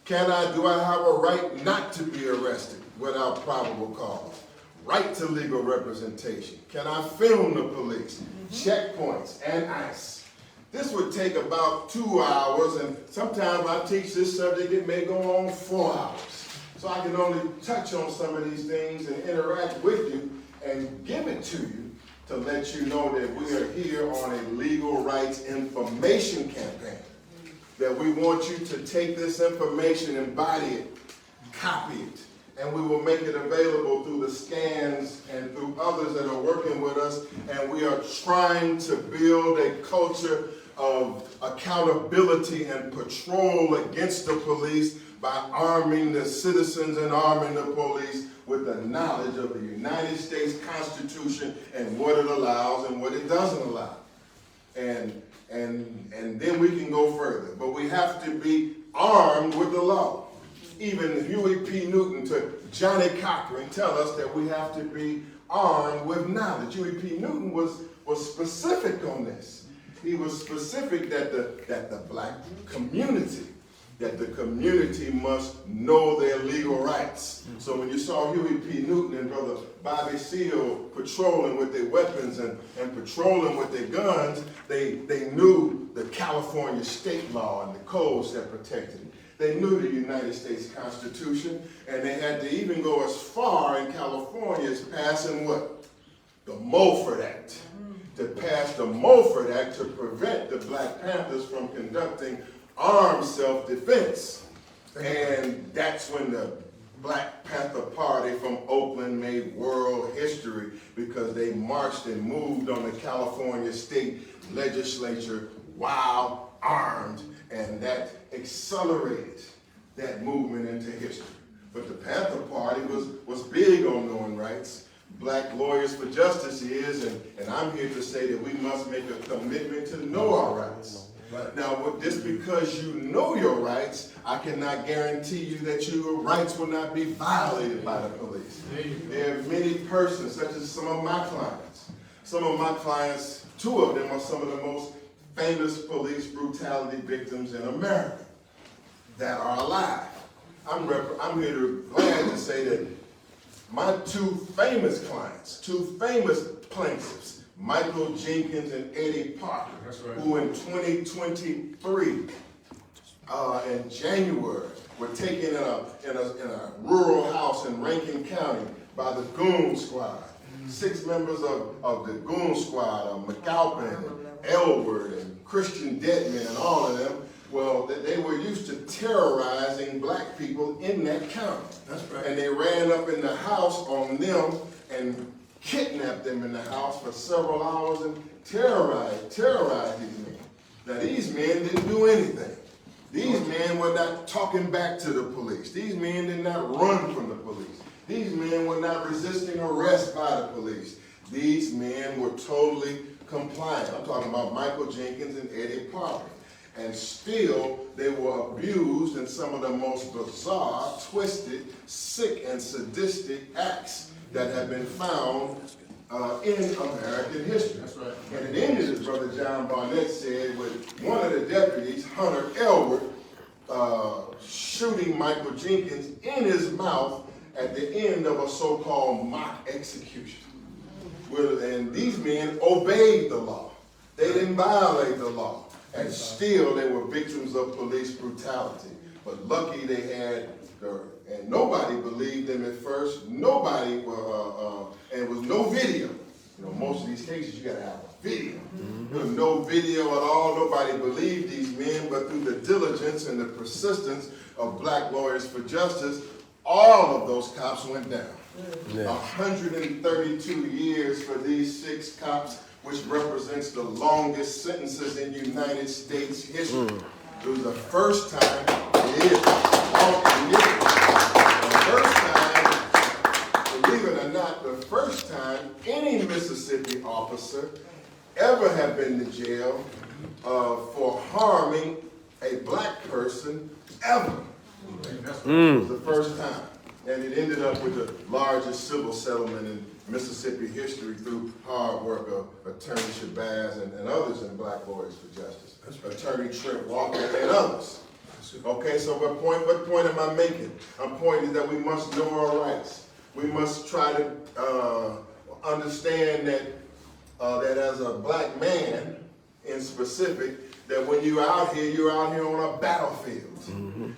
Do I have a right not to be arrested without probable cause? Right to legal representation. Can I film the police? Checkpoints and ICE. This would take about 2 hours, and sometimes I teach this subject, it may go on 4 hours. So I can only touch on some of these things and interact with you and give it to you to let you know that we are here on a legal rights information campaign. That we want you to take this information, embody it, copy it, and we will make it available through the scans and through others that are working with us. And we are trying to build a culture of accountability and patrol against the police by arming the citizens and arming the police with the knowledge of the United States Constitution and what it allows and what it doesn't allow. And then we can go further. But we have to be armed with the law. Even Huey P. Newton to Johnny Cochran tell us that we have to be armed with knowledge. Huey P. Newton was specific on this. He was specific that the black community, must know their legal rights. So when you saw Huey P. Newton and Brother Bobby Seale patrolling with their weapons and patrolling with their guns, they knew the California state law and the codes that protected it. They knew the United States Constitution, and they had to even go as far in California as passing what? The Mulford Act. To pass the Mulford Act to prevent the Black Panthers from conducting armed self-defense. And that's when the Black Panther Party from Oakland made world history, because they marched and moved on the California state legislature while armed, and that accelerated that movement into history. But the Panther Party was big on knowing rights. Black Lawyers for Justice is, and I'm here to say that we must make a commitment to know our rights. Right. Now, just because you know your rights, I cannot guarantee you that your rights will not be violated by the police. There are many persons, such as some of my clients. Some of my clients, 2 of them are some of the most famous police brutality victims in America that are alive. I'm here glad to say that my 2 famous clients, 2 famous plaintiffs, Michael Jenkins and Eddie Parker, who in 2023, in January, were taken in a rural house in Rankin County by the Goon Squad. 6 members of the Goon Squad, McAlpin, Elwood, and Christian Deadman, and all of them, well, they were used to terrorizing black people in that county. That's right. And they ran up in the house on them and kidnapped them in the house for several hours and terrorized these men. Now, these men didn't do anything. These men were not talking back to the police. These men did not run from the police. These men were not resisting arrest by the police. These men were totally compliant. I'm talking about Michael Jenkins and Eddie Parker. And still, they were abused in some of the most bizarre, twisted, sick, and sadistic acts that have been found in American history. That's right. And it ended, as Brother John Barnett said, with one of the deputies, Hunter Elwood, shooting Michael Jenkins in his mouth at the end of a so-called mock execution. And these men obeyed the law. They didn't violate the law. And still they were victims of police brutality. But lucky they had, and nobody believed them at first. Nobody, and it was no video. You know, most of these cases you gotta have a video. There was no video at all. Nobody believed these men, but through the diligence and the persistence of black lawyers for justice, all of those cops went down. 132 years for these 6 cops, which represents the longest sentences in United States history. It was the first time, the first time, believe it or not, the first time any Mississippi officer ever have been to jail for harming a black person ever. It was the first time. And it ended up with the largest civil settlement in Mississippi history through hard work of Attorney Shabazz and others in Black Lawyers for Justice. Attorney Trent Walker and others. Okay, so what point am I making? I'm pointing that we must know our rights. We must try to understand that that as a black man in specific, that when you're out here on a battlefield.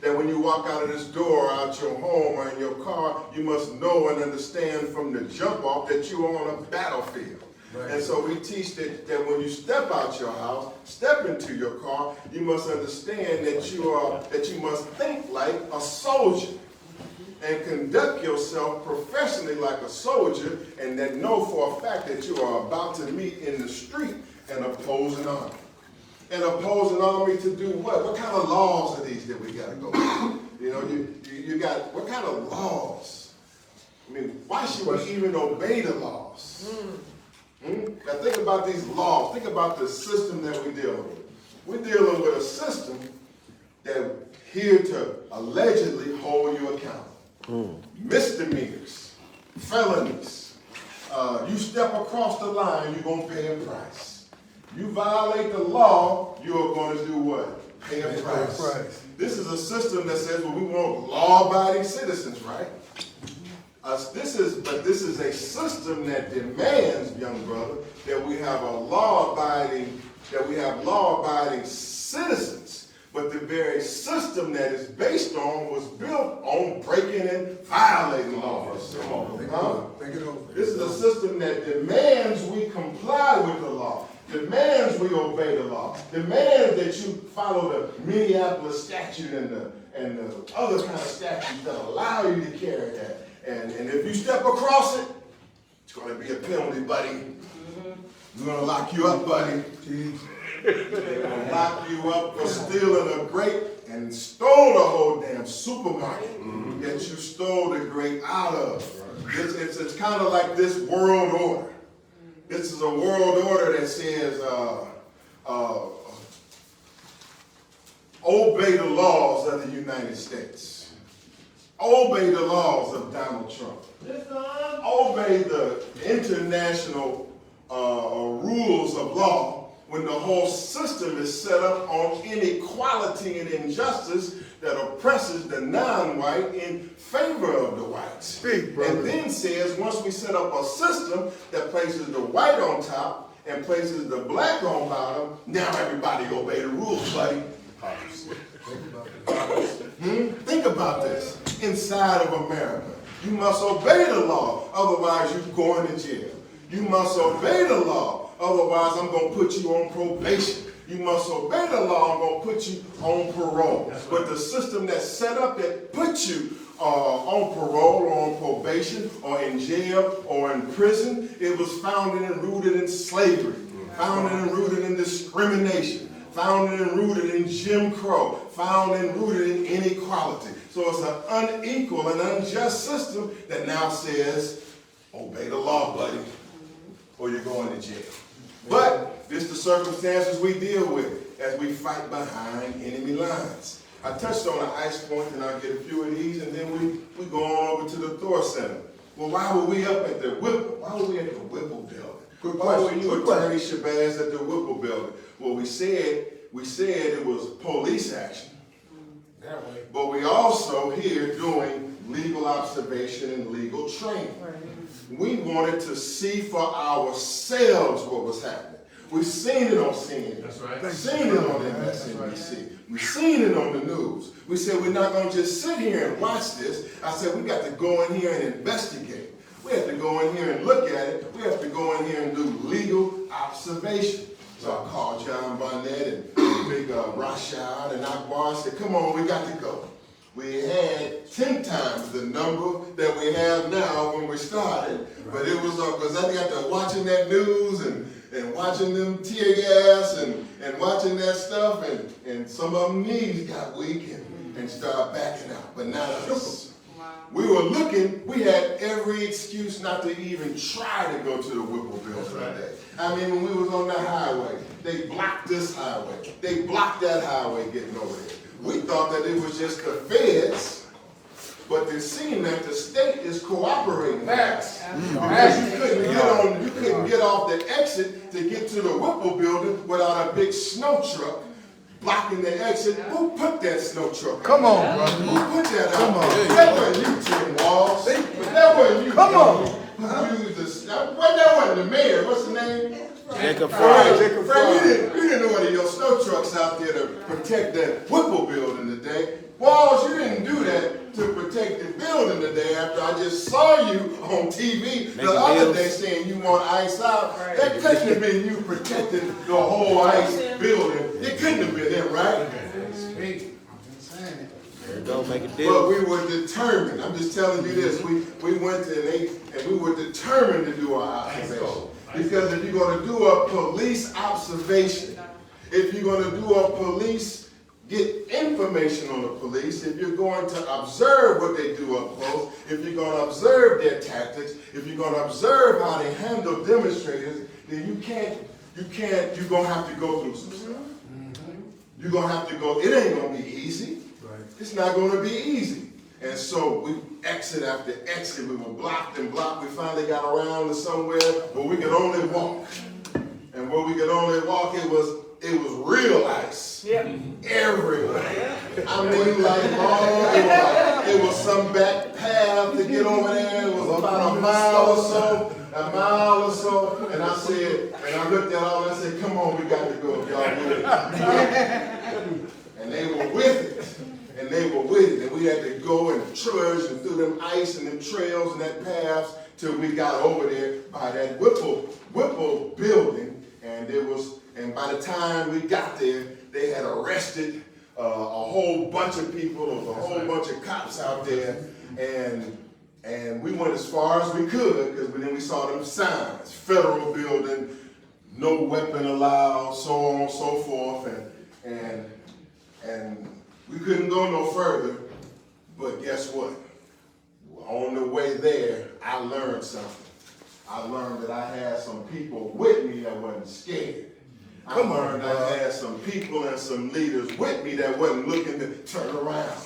That when you walk out of this door, out your home or in your car, you must know and understand from the jump off that you're on a battlefield. Right. And so we teach that when you step out your house, step into your car, you must understand that you must think like a soldier and conduct yourself professionally like a soldier, and that know for a fact that you are about to meet in the street an opposing army. An opposing army to do what? What kind of laws are these that we got to go through? You know, you got, what kind of laws? I mean, why should we even obey the laws? Now think about these laws. Think about the system that we're dealing with. We're dealing with a system that's here to allegedly hold you accountable. Misdemeanors, felonies. You step across the line, you're going to pay a price. You violate the law, you are going to do what? Pay a price. This is a system that says, well, we want law-abiding citizens, right? This is a system that demands, young brother, that we have law-abiding citizens. But the very system that is based on was built on breaking and violating laws. This is a system that demands we comply with the law. Demands we obey the law. Demands that you follow the Minneapolis statute and the other kind of statutes that allow you to carry that. And if you step across it, it's going to be a penalty, buddy. We're going to lock you up, buddy. They're going to lock you up for stealing a grape and stole the whole damn supermarket that you stole the grape out of. It's kind of like this world order. This is a world order that says obey the laws of the United States. Obey the laws of Donald Trump. Obey the international rules of law when the whole system is set up on inequality and injustice that oppresses the non-white in favor of the whites. And then says, once we set up a system that places the white on top and places the black on bottom, now everybody obey the rules, buddy. Think about this. Inside of America, you must obey the law, otherwise you're going to jail. You must obey the law, otherwise I'm going to put you on probation. You must obey the law, I'm going to put you on parole. But the system that's set up that puts you on parole or on probation or in jail or in prison, it was founded and rooted in slavery, founded and rooted in discrimination, founded and rooted in Jim Crow, found and rooted in inequality. So it's an unequal and unjust system that now says, obey the law, buddy, or you're going to jail. But this is the circumstances we deal with as we fight behind enemy lines. I touched on an ice point, and I'll get a few of these, and then we go on over to the Thor Center. Well, why were we up at the Whipple? Why were we at the Whipple building? Why were you Attorney Shabazz at the Whipple building? Well, we said it was police action. but we also here doing legal observation and legal training. We wanted to see for ourselves what was happening. We've seen it on CNN. That's right. We've seen it on MSNBC. We've seen it on the news. We said we're not going to just sit here and watch this. I said we got to go in here and investigate. We have to go in here and look at it. We have to go in here and do legal observation. So I called John Barnett and Big Rashad and Akbar. I said, come on, we got to go. We had 10 times the number that we have now when we started. But it was because I got watching that news and watching them tear gas and watching that stuff, and some of them knees got weak and started backing out, but not us. We were looking, we had every excuse not to even try to go to the Whipple building that day. I mean, when we was on the highway, they blocked this highway. They blocked that highway getting over there. We thought that it was just the feds, but it seemed that the state is cooperating with us. Because you couldn't get off the exit to get to the Whipple building without a big snow truck blocking the exit. Who put that snow truck? Come on, brother. Who put that out? Come on. That wasn't you, Tim Walls. That wasn't you. Come on. That wasn't the mayor. What's the name? Jacob Floyd. Jacob Floyd. You didn't know one of your snow trucks out there to protect that Whipple building today. Walls, you didn't do that to protect the building today after I just saw you on TV the other day saying you want ice out. That couldn't have been you protecting the whole ice building. It couldn't have been it, right? Don't make a deal. But we were determined. I'm just telling you this. We went to and we were determined to do our observation. Because if you're going to do a police observation, if you're going to do a police, get information on the police, if you're going to observe what they do up close, if you're going to observe their tactics, if you're going to observe how they handle demonstrators, then you're going to have to go through some stuff. You're going to have to go, it ain't going to be easy. It's not going to be easy. And so we exit after exit, we were blocked and blocked. We finally got around to somewhere where we could only walk. And where we could only walk, it was real ice. Everywhere. I mean, it was some back path to get over there. It was about a mile or so. And I said, and I looked at all and I said, come on, we got to go if y'all with it. And they were with it. And they were with it. And we had to go and trudge and through them ice and them trails and that paths till we got over there by that Whipple building. And by the time we got there, they had arrested a whole bunch of people. There was a whole bunch of cops out there. And we went as far as we could because then we saw them signs. Federal building, no weapon allowed, so on and so forth. And we couldn't go no further, but guess what? On the way there, I learned something. I learned that I had some people with me that wasn't scared. I learned I had some people and some leaders with me that wasn't looking to turn around.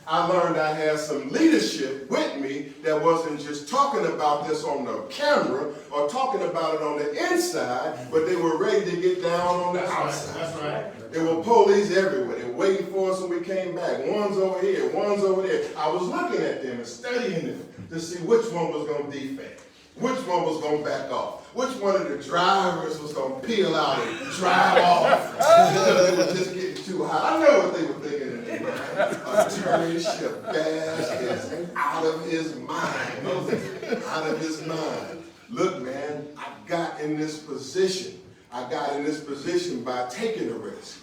I learned I had some leadership with me that wasn't just talking about this on the camera or talking about it on the inside, but they were ready to get down on the outside. That's right. There were police everywhere. They were waiting for us when we came back. One's over here, one's over there. I was looking at them and studying them to see which one was going to defect, which one was going to back off, which one of the drivers was going to peel out and drive off because it was just getting too hot. I know what they were thinking. Attorney Shabazz is out of his mind. Out of his mind. Look, man, I got in this position. I got in this position by taking a risk.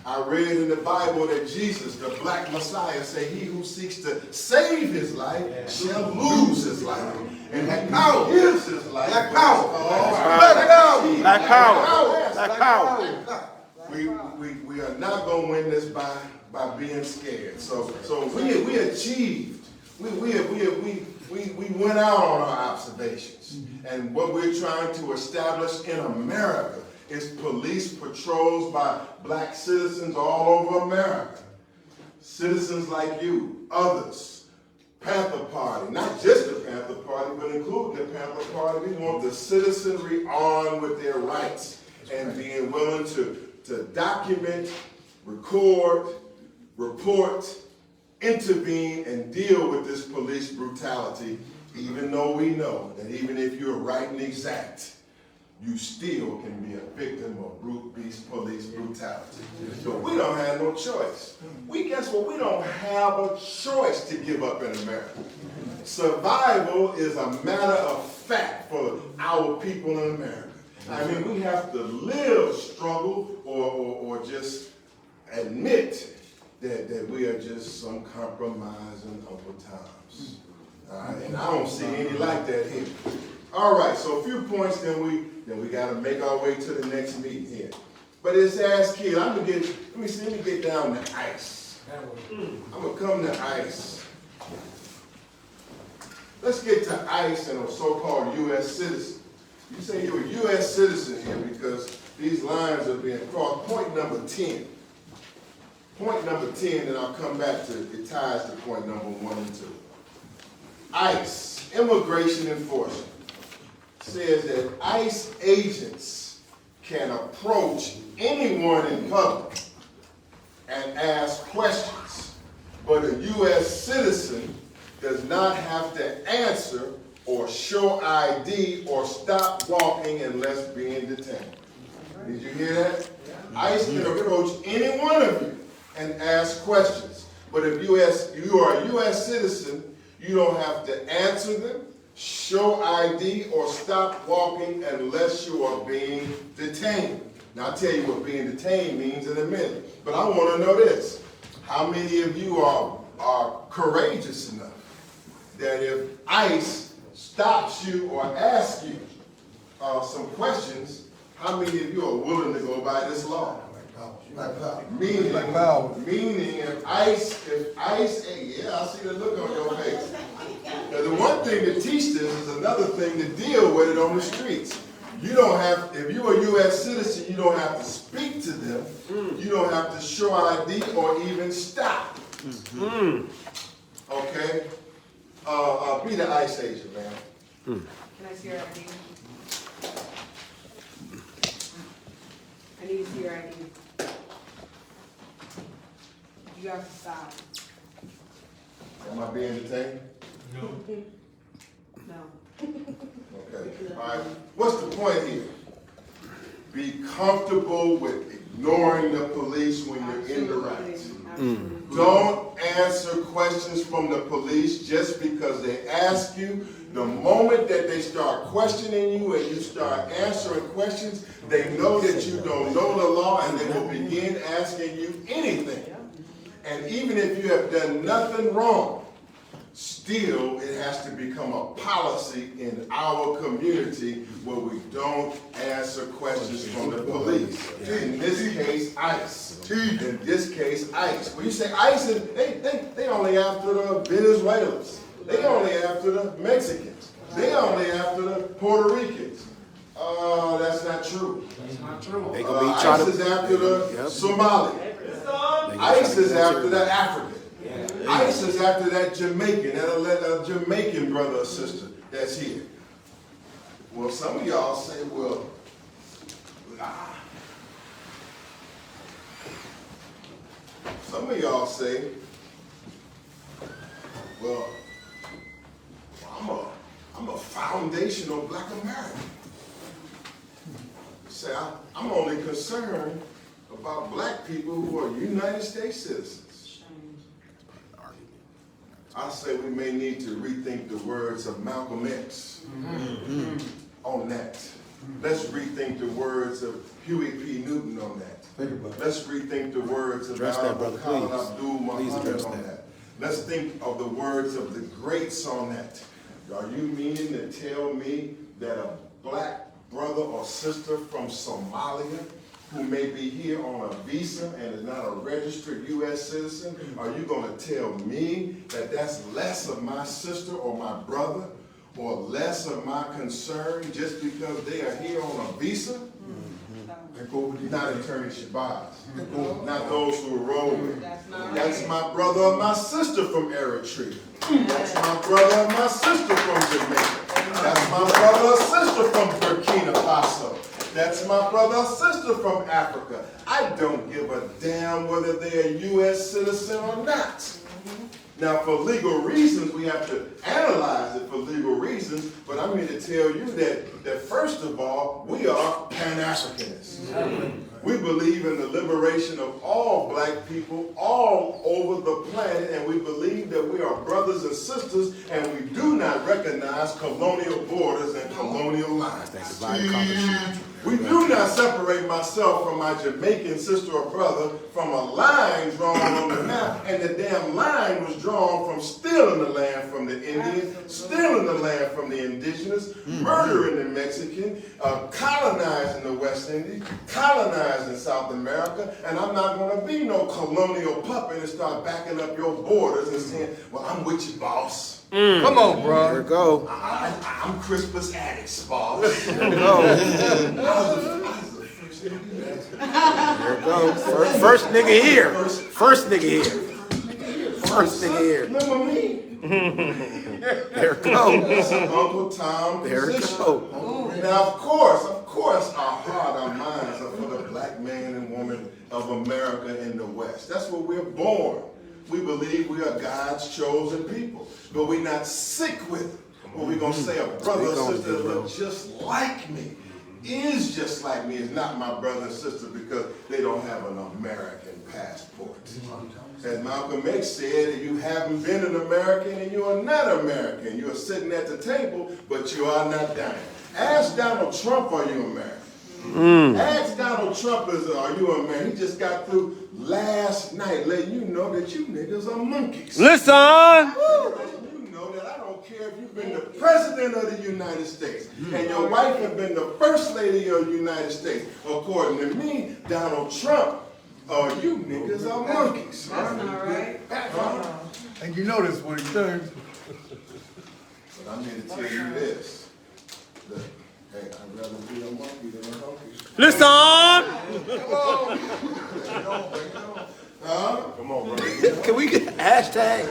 I read in the Bible that Jesus, the black Messiah, said, he who seeks to save his life shall lose his life. And that power gives his life. Black power. Black power. Black power. We are not going to win this by being scared. So we achieved. We went out on our observations. And what we're trying to establish in America is police patrols by black citizens all over America. Citizens like you, others, Panther Party, not just the Panther Party, but including the Panther Party. We want the citizenry armed with their rights and being willing to document, record, report, intervene and deal with this police brutality, even though we know that even if you're right and exact, you still can be a victim of police brutality. So we don't have no choice. Guess what? We don't have a choice to give up in America. Survival is a matter of fact for our people in America. I mean, we have to live, struggle, or just admit that we are just some compromising over times. And I don't see any like that here. All right, so a few points, then we got to make our way to the next meeting here. But it's ass kid. Let me get down to ice. I'm gonna come to ice. Let's get to ICE and a so-called U.S. citizen. You say you're a U.S. citizen here because these lines are being crossed. Point number 10. Point number 10, and I'll come back to, it ties to point number 1 and 2. ICE, Immigration Enforcement, says that ICE agents can approach anyone in public and ask questions, but a U.S. citizen does not have to answer or show ID or stop walking unless being detained. Did you hear that? ICE can approach any one of you and ask questions. But if you are a U.S. citizen, you don't have to answer them, show ID, or stop walking unless you are being detained. Now, I'll tell you what being detained means in a minute. But I want to know this. How many of you are courageous enough that if ICE stops you or asks you some questions, how many of you are willing to go by this law? Meaning if ICE, yeah, I see the look on your face. Now, the one thing to teach this is another thing to deal with it on the streets. You don't have, if you're a U.S. citizen, you don't have to speak to them. You don't have to show ID or even stop. Okay? Be the ICE agent, man. Can I see your ID? I need to see your ID. You have to stop. Am I being detained? No. Okay. All right. What's the point here? Be comfortable with ignoring the police when you're in the right. Don't answer questions from the police just because they ask you. The moment that they start questioning you and you start answering questions, they know that you don't know the law and they will begin asking you anything. And even if you have done nothing wrong, still it has to become a policy in our community where we don't answer questions from the police. In this case, ICE. In this case, ICE. When you say ICE, they only after the Venezuelans. They only after the Mexicans. They only after the Puerto Ricans. That's not true. That's not true. ICE is after the Somali. ICE is after the African. ICE is after that Jamaican, that Jamaican brother or sister that's here. Well, some of y'all say, well, some of y'all say, well, I'm a foundational Black American. Say, I'm only concerned about Black people who are United States citizens. I say we may need to rethink the words of Malcolm X on that. Let's rethink the words of Huey P. Newton on that. Let's rethink the words of Colin Abdul Muhammad on that. Let's think of the words of the greats on that. Are you meaning to tell me that a Black brother or sister from Somalia who may be here on a visa and is not a registered U.S. citizen, are you going to tell me that that's less of my sister or my brother or less of my concern just because they are here on a visa? Not Attorney Shabazz, not those who roll with. That's my brother or my sister from Eritrea. That's my brother or my sister from Jamaica. That's my brother or sister from Burkina Faso. That's my brother or sister from Africa. I don't give a damn whether they're a U.S. citizen or not. Now, for legal reasons, we have to analyze it for legal reasons, but I'm here to tell you that first of all, we are Pan-Africanists. We believe in the liberation of all black people all over the planet, and we believe that we are brothers and sisters, and we do not recognize colonial borders and colonial lines. We do not separate myself from my Jamaican sister or brother from a line drawn on the map, and the damn line was drawn from stealing the land from the Indians, stealing the land from the indigenous, murdering the Mexican, colonizing the West Indies, colonizing South America, and I'm not going to be no colonial puppet and start backing up your borders and saying, well, I'm with you, boss. Come on, bro. Here we go. I'm Crispus Attucks, boss. Here we go. Here we go. First nigga here. First nigga here. First nigga here. Remember me? There it go. That's Uncle Tom. There it go. Now, of course, our heart, our minds are for the black man and woman of America in the West. That's where we're born. We believe we are God's chosen people, but we're not sick with it. Well, we're going to say a brother or sister that looks just like me, is just like me, is not my brother and sister because they don't have an American passport. As Malcolm X said, if you haven't been an American and you are not American, you are sitting at the table, but you are not dying. Ask Donald Trump, are you American? Ask Donald Trump, are you American? He just got through last night letting you know that you niggas are monkeys. Listen! Letting you know that I don't care if you've been the president of the United States and your wife has been the first lady of the United States. According to me, Donald Trump, you niggas are monkeys. That's not right. And you notice when he turns. But I'm here to tell you this. Look, hey, I'd rather be a monkey than a donkey. Listen! Huh? Come on, bro. Can we get hashtag?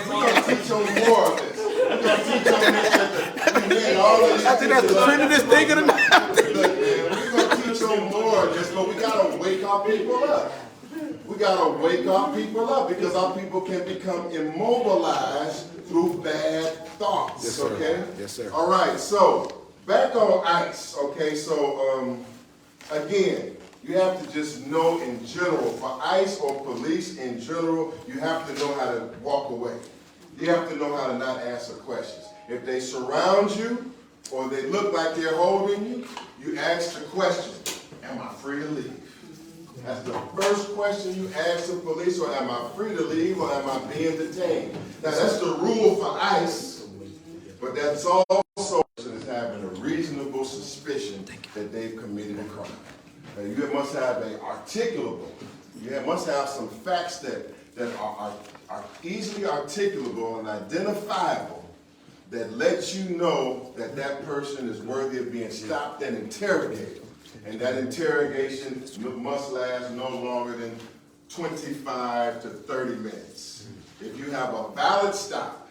We're going to teach on more of this. We're going to teach on this. I think that's the trend of this thing of the night. Look, man, we're going to teach on more of this, but we got to wake our people up. We got to wake our people up because our people can become immobilized through bad thoughts, yes, sir. okay? Yes, sir. All right, so back on ICE, okay? So, again, you have to just know in general, for ICE or police in general, you have to know how to walk away. You have to know how to not answer questions. If they surround you or they look like they're holding you, you ask the question, am I free to leave? That's the first question you ask the police, or am I free to leave, or am I being detained? Now, that's the rule for ICE, but that's also having a reasonable suspicion that they've committed a crime. Now, you must have an articulable, you must have some facts that are easily articulable and identifiable that lets you know that that person is worthy of being stopped and interrogated. And that interrogation must last no longer than 25 to 30 minutes. If you have a valid stop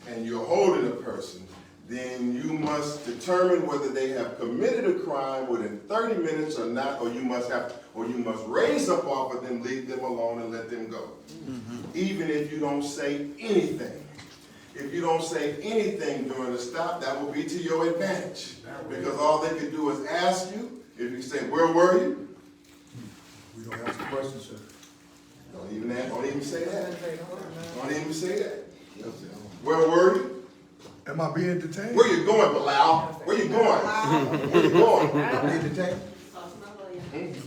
and you're holding a person, then you must determine whether they have committed a crime within 30 minutes or not, or you must raise up off of them, leave them alone, and let them go. Even if you don't say anything. If you don't say anything during the stop, that will be to your advantage. Because all they can do is ask you. If you say, where were you? We don't ask the question, sir. Don't even say that. Don't even say that. Where were you? Am I being detained? Where you going, Bilal? Where you going? Where you going? Being detained?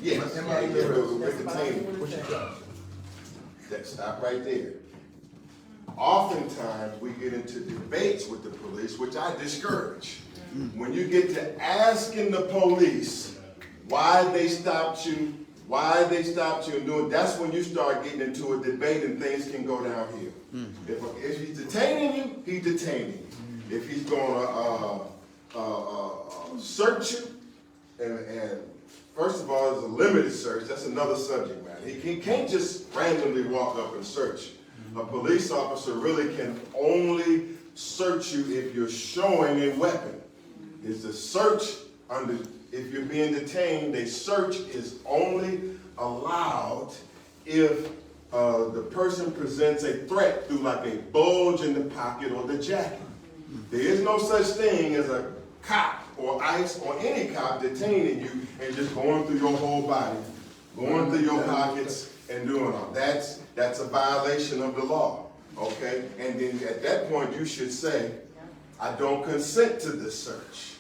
Yes. We're detaining. Stop right there. Oftentimes we get into debates with the police, which I discourage. When you get to asking the police why they stopped you and doing, that's when you start getting into a debate and things can go downhill. If he's detaining you, he's detaining you. If he's going to search you, and first of all, it's a limited search. That's another subject matter. He can't just randomly walk up and search you. A police officer really can only search you if you're showing a weapon. It's a search if you're being detained, a search is only allowed if the person presents a threat through like a bulge in the pocket or the jacket. There is no such thing as a cop or ICE or any cop detaining you and just going through your whole body, going through your pockets and doing all. That's a violation of the law, okay? And then at that point you should say, I don't consent to this search.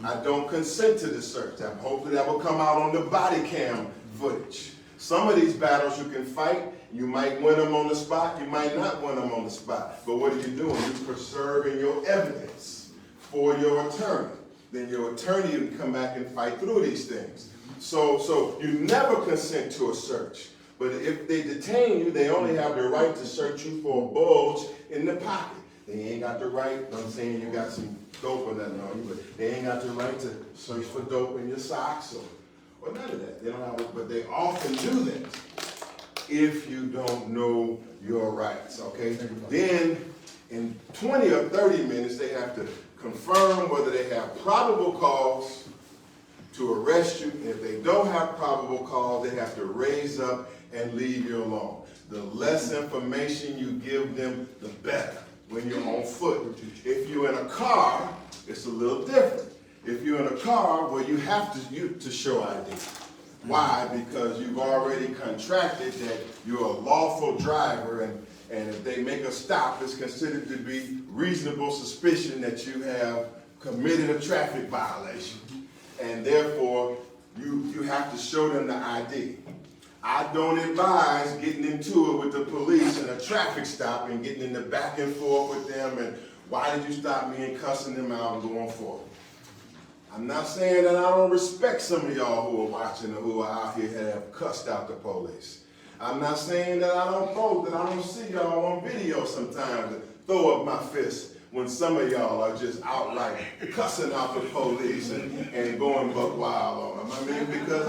I don't consent to this search. Hopefully that will come out on the body cam footage. Some of these battles you can fight. You might win them on the spot. You might not win them on the spot. But what are you doing? You're preserving your evidence for your attorney. Then your attorney can come back and fight through these things. So you never consent to a search. But if they detain you, they only have the right to search you for a bulge in the pocket. They ain't got the right, I'm saying you got some dope or nothing on you, but they ain't got the right to search for dope in your socks or none of that. They don't have it, but they often do that if you don't know your rights, okay? Then in 20 or 30 minutes, they have to confirm whether they have probable cause to arrest you. And if they don't have probable cause, they have to raise up and leave you alone. The less information you give them, the better when you're on foot. If you're in a car, it's a little different. If you're in a car, well, you have to show ID. Why? Because you've already contracted that you're a lawful driver, and if they make a stop, it's considered to be reasonable suspicion that you have committed a traffic violation. And therefore, you have to show them the ID. I don't advise getting into it with the police in a traffic stop and getting in the back and forth with them and why did you stop me and cussing them out and going forward. I'm not saying that I don't respect some of y'all who are watching or who are out here that have cussed out the police. I'm not saying that I don't see y'all on video sometimes and throw up my fist when some of y'all are just outright cussing out the police and going buck wild on them. I mean, because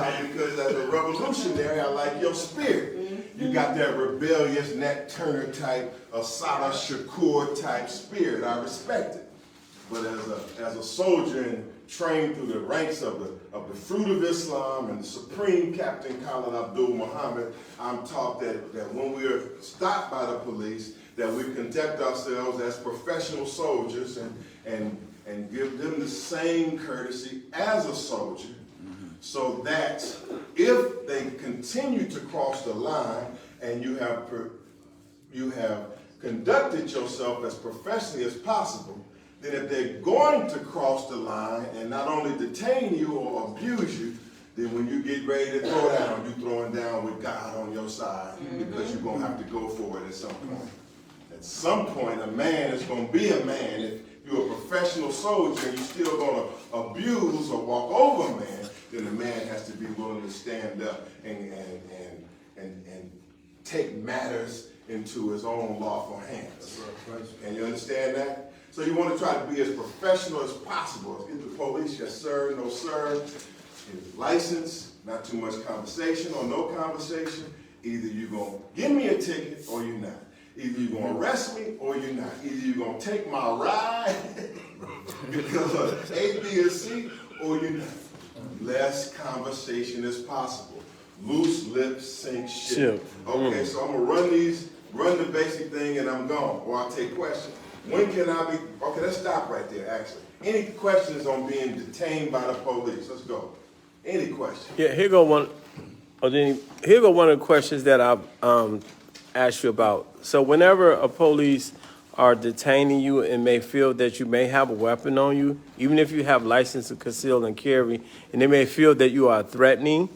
as a revolutionary, I like your spirit. You got that rebellious Nat Turner type, Assata Shakur type spirit. I respect it. But as a soldier and trained through the ranks of the fruit of Islam and the supreme Captain Khalid Abdul Muhammad, I'm taught that when we're stopped by the police, that we conduct ourselves as professional soldiers and give them the same courtesy as a soldier, so that if they continue to cross the line and you have conducted yourself as professionally as possible, then if they're going to cross the line and not only detain you or abuse you, then when you get ready to throw down, you're throwing down with God on your side, because you're going to have to go for it at some point. At some point, a man is going to be a man. If you're a professional soldier and you're still going to abuse or walk over a man, then the man has to be willing to stand up and take matters into his own lawful hands. And you understand that? So you want to try to be as professional as possible. Get the police, yes sir, no sir. License, not too much conversation or no conversation. Either you're going to give me a ticket or you're not. Either you're going to arrest me or you're not. Either you're going to take my ride because of A, B, or C, or you're not. Less conversation as possible. Loose lips sink ship. Okay, so I'm going to run the basic thing and I'm gone. Or I'll take questions. When can I be, okay, let's stop right there actually. Any questions on being detained by the police? Let's go. Any questions? Yeah, here go one of the questions that I've asked you about. So whenever a police are detaining you and may feel that you may have a weapon on you, even if you have license to conceal and carry, and they may feel that you are threatening,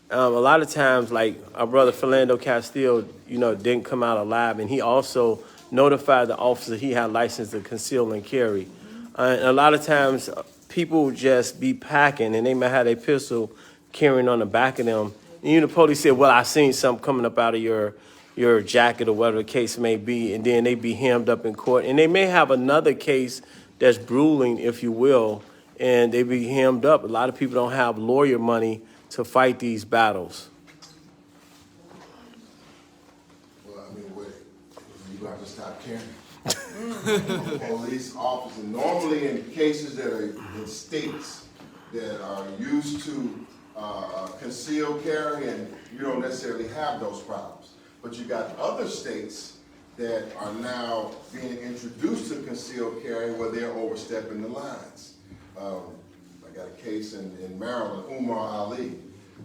a lot of times, like our brother Philando Castile, didn't come out alive, and he also notified the officer he had license to conceal and carry. And a lot of times, people just be packing, and they might have a pistol carrying on the back of them. And the police said, well, I seen something coming up out of your jacket or whatever the case may be, and then they be hemmed up in court. And they may have another case that's brewing, if you will, and they be hemmed up. A lot of people don't have lawyer money to fight these battles. Well, I mean, you're going to have to stop carrying. Police officers, normally in cases that are in states that are used to concealed carry, and you don't necessarily have those problems. But you got other states that are now being introduced to concealed carry where they're overstepping the lines. I got a case in Maryland, Umar Ali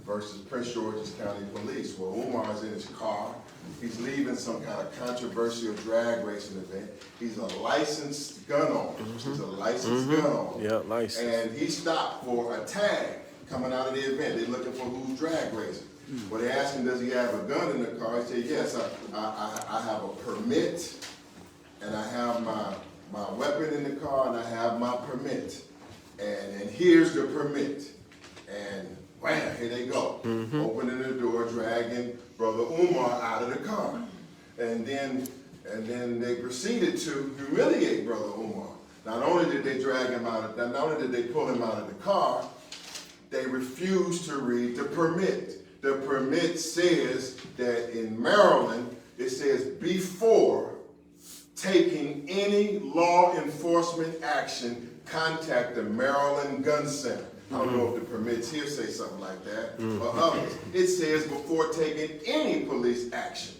versus Prince George's County Police, where Umar's in his car. He's leaving some kind of controversial drag racing event. He's a licensed gun owner. He's a licensed gun owner. Yeah, licensed. And he stopped for a tag coming out of the event. They're looking for who's drag racing. Well, they asked him, does he have a gun in the car? He said, yes, I have a permit, and I have my weapon in the car, and I have my permit. And here's the permit. And wham, here they go. Opening the door, dragging Brother Umar out of the car. And then they proceeded to humiliate Brother Umar. Not only did they drag him out, not only did they pull him out of the car, they refused to read the permit. The permit says that in Maryland, it says before taking any law enforcement action, contact the Maryland Gun Center. I don't know if the permits here say something like that, or others. It says before taking any police action,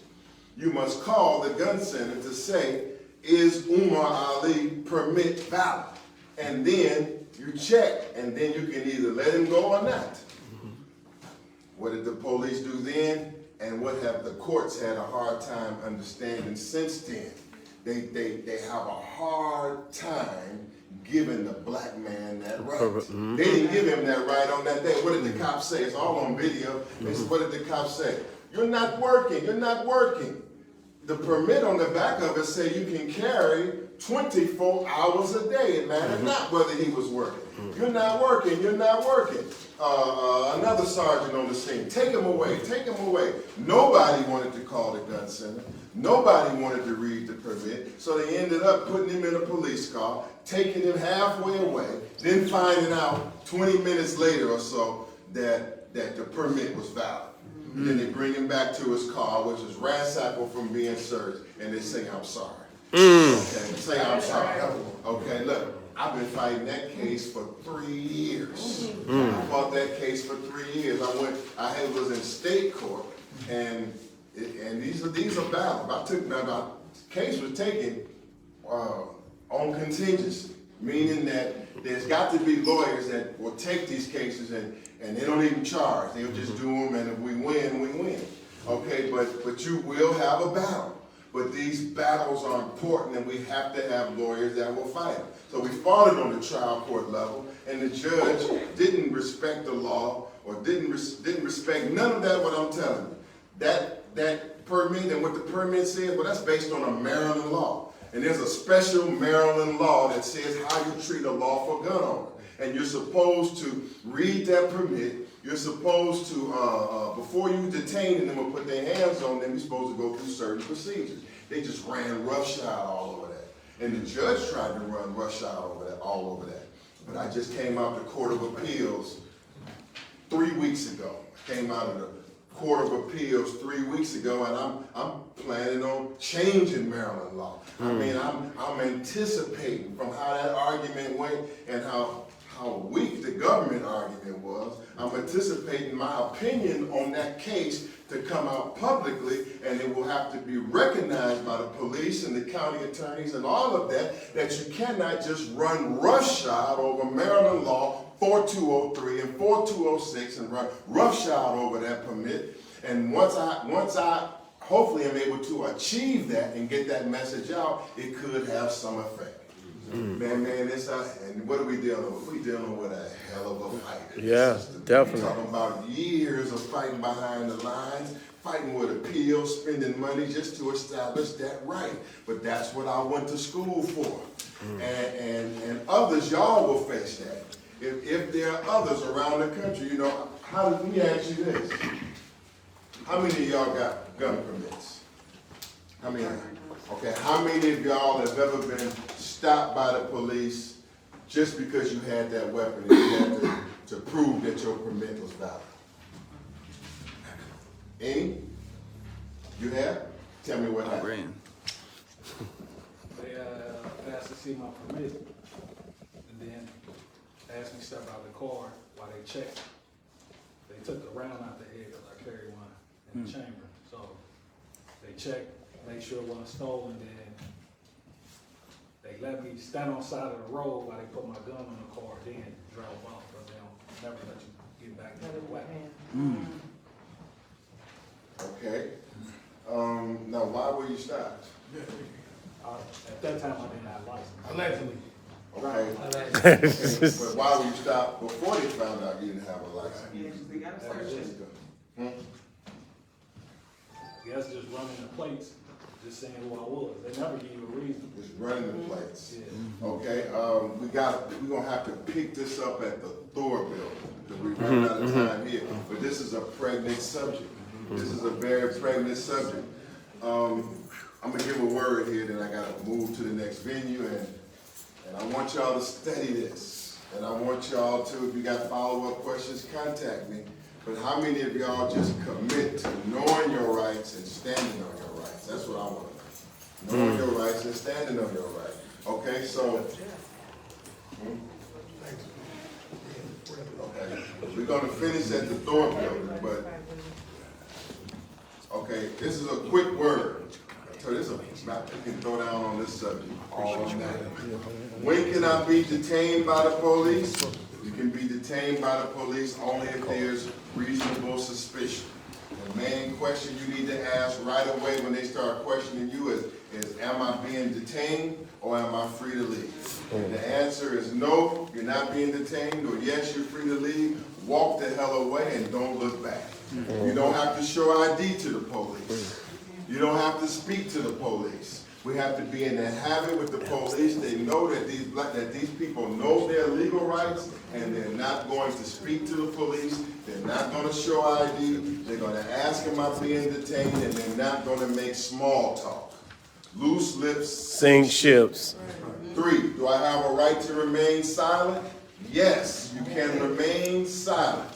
you must call the gun center to say, is Umar Ali permit valid? And then you check, and then you can either let him go or not. What did the police do then? And what have the courts had a hard time understanding since then? They have a hard time giving the black man that right. They didn't give him that right on that day. What did the cops say? It's all on video. They said, what did the cops say? You're not working, you're not working. The permit on the back of it say you can carry 24 hours a day. It mattered not whether he was working. You're not working, you're not working. Another sergeant on the scene, take him away, take him away. Nobody wanted to call the gun center. Nobody wanted to read the permit, so they ended up putting him in a police car, taking him halfway away, then finding out 20 minutes later or so that the permit was valid. Then they bring him back to his car, which is ransacked from being searched, and they say, I'm sorry. Okay, say, I'm sorry. Okay, look, I've been fighting that case for 3 years. I fought that case for 3 years. I was in state court, and these are battles. The case was taken on contingency, meaning that there's got to be lawyers that will take these cases and they don't even charge. They'll just do them, and if we win, we win. Okay, but you will have a battle. But these battles are important, and we have to have lawyers that will fight them. So we fought it on the trial court level, and the judge didn't respect the law or didn't respect none of that. What I'm telling you, that permit and what the permit says, well, that's based on a Maryland law. And there's a special Maryland law that says how you treat a lawful gun owner. And you're supposed to read that permit. You're supposed to, before you detain them or put their hands on them, you're supposed to go through certain procedures. They just ran roughshod all over that. And the judge tried to run roughshod all over that. But I just came out the Court of Appeals 3 weeks ago. Came out of the Court of Appeals 3 weeks ago, and I'm planning on changing Maryland law. I mean, I'm anticipating from how that argument went and how weak the government argument was. I'm anticipating my opinion on that case to come out publicly, and it will have to be recognized by the police and the county attorneys and all of that you cannot just run roughshod over Maryland law 4203 and 4206 and run roughshod over that permit. And once I hopefully am able to achieve that and get that message out, it could have some effect. Man, and what are we dealing with? We're dealing with a hell of a fight. Yeah, definitely. We're talking about years of fighting behind the lines, fighting with appeals, spending money just to establish that right. But that's what I went to school for. And others, y'all will face that. If there are others around the country, you know, let me ask you this. How many of y'all got gun permits? How many? Okay, how many of y'all have ever been stopped by the police just because you had that weapon and you had to prove that your permit was valid? Any? You have? Tell me what happened. They asked to see my permit, and then asked me to step out of the car while they checked. took the round out the head because I carried one in the chamber. So they checked, make sure it wasn't stolen, then they let me stand on the side of the road while they put my gun on the car, then drove off, because they don't never let you get back into the weapon. Okay. Now, why were you stopped? At that time, I didn't have a license. Allegedly. Okay. But why were you stopped before they found out you didn't have a license? They gotta search it. Yes, just running the plates, just saying who I was. They never gave you a reason. Just running the plates. Yeah. Okay, we're gonna have to pick this up at the Thor building, because we've run out of time here. But this is a pregnant subject. This is a very pregnant subject. I'm gonna give a word here, then I gotta move to the next venue, and I want y'all to study this. And I want y'all to, if you got follow-up questions, contact me. But how many of y'all just commit to knowing your rights and standing on your rights? That's what I want to know. Knowing your rights and standing on your rights. Okay, so. Okay, we're gonna finish at the Thor building, but. Okay, this is a quick word. So this is a map you can throw down on this subject all night. When can I be detained by the police? You can be detained by the police only if there's reasonable suspicion. The main question you need to ask right away when they start questioning you is am I being detained or am I free to leave? And the answer is no, you're not being detained, or yes, you're free to leave. Walk the hell away and don't look back. You don't have to show ID to the police. You don't have to speak to the police. We have to be in that habit with the police. They know that these people know their legal rights, and they're not going to speak to the police. They're not going to show ID. They're going to ask, am I being detained? And they're not going to make small talk. Loose lips Sink ships. 3, do I have a right to remain silent? Yes, you can remain silent.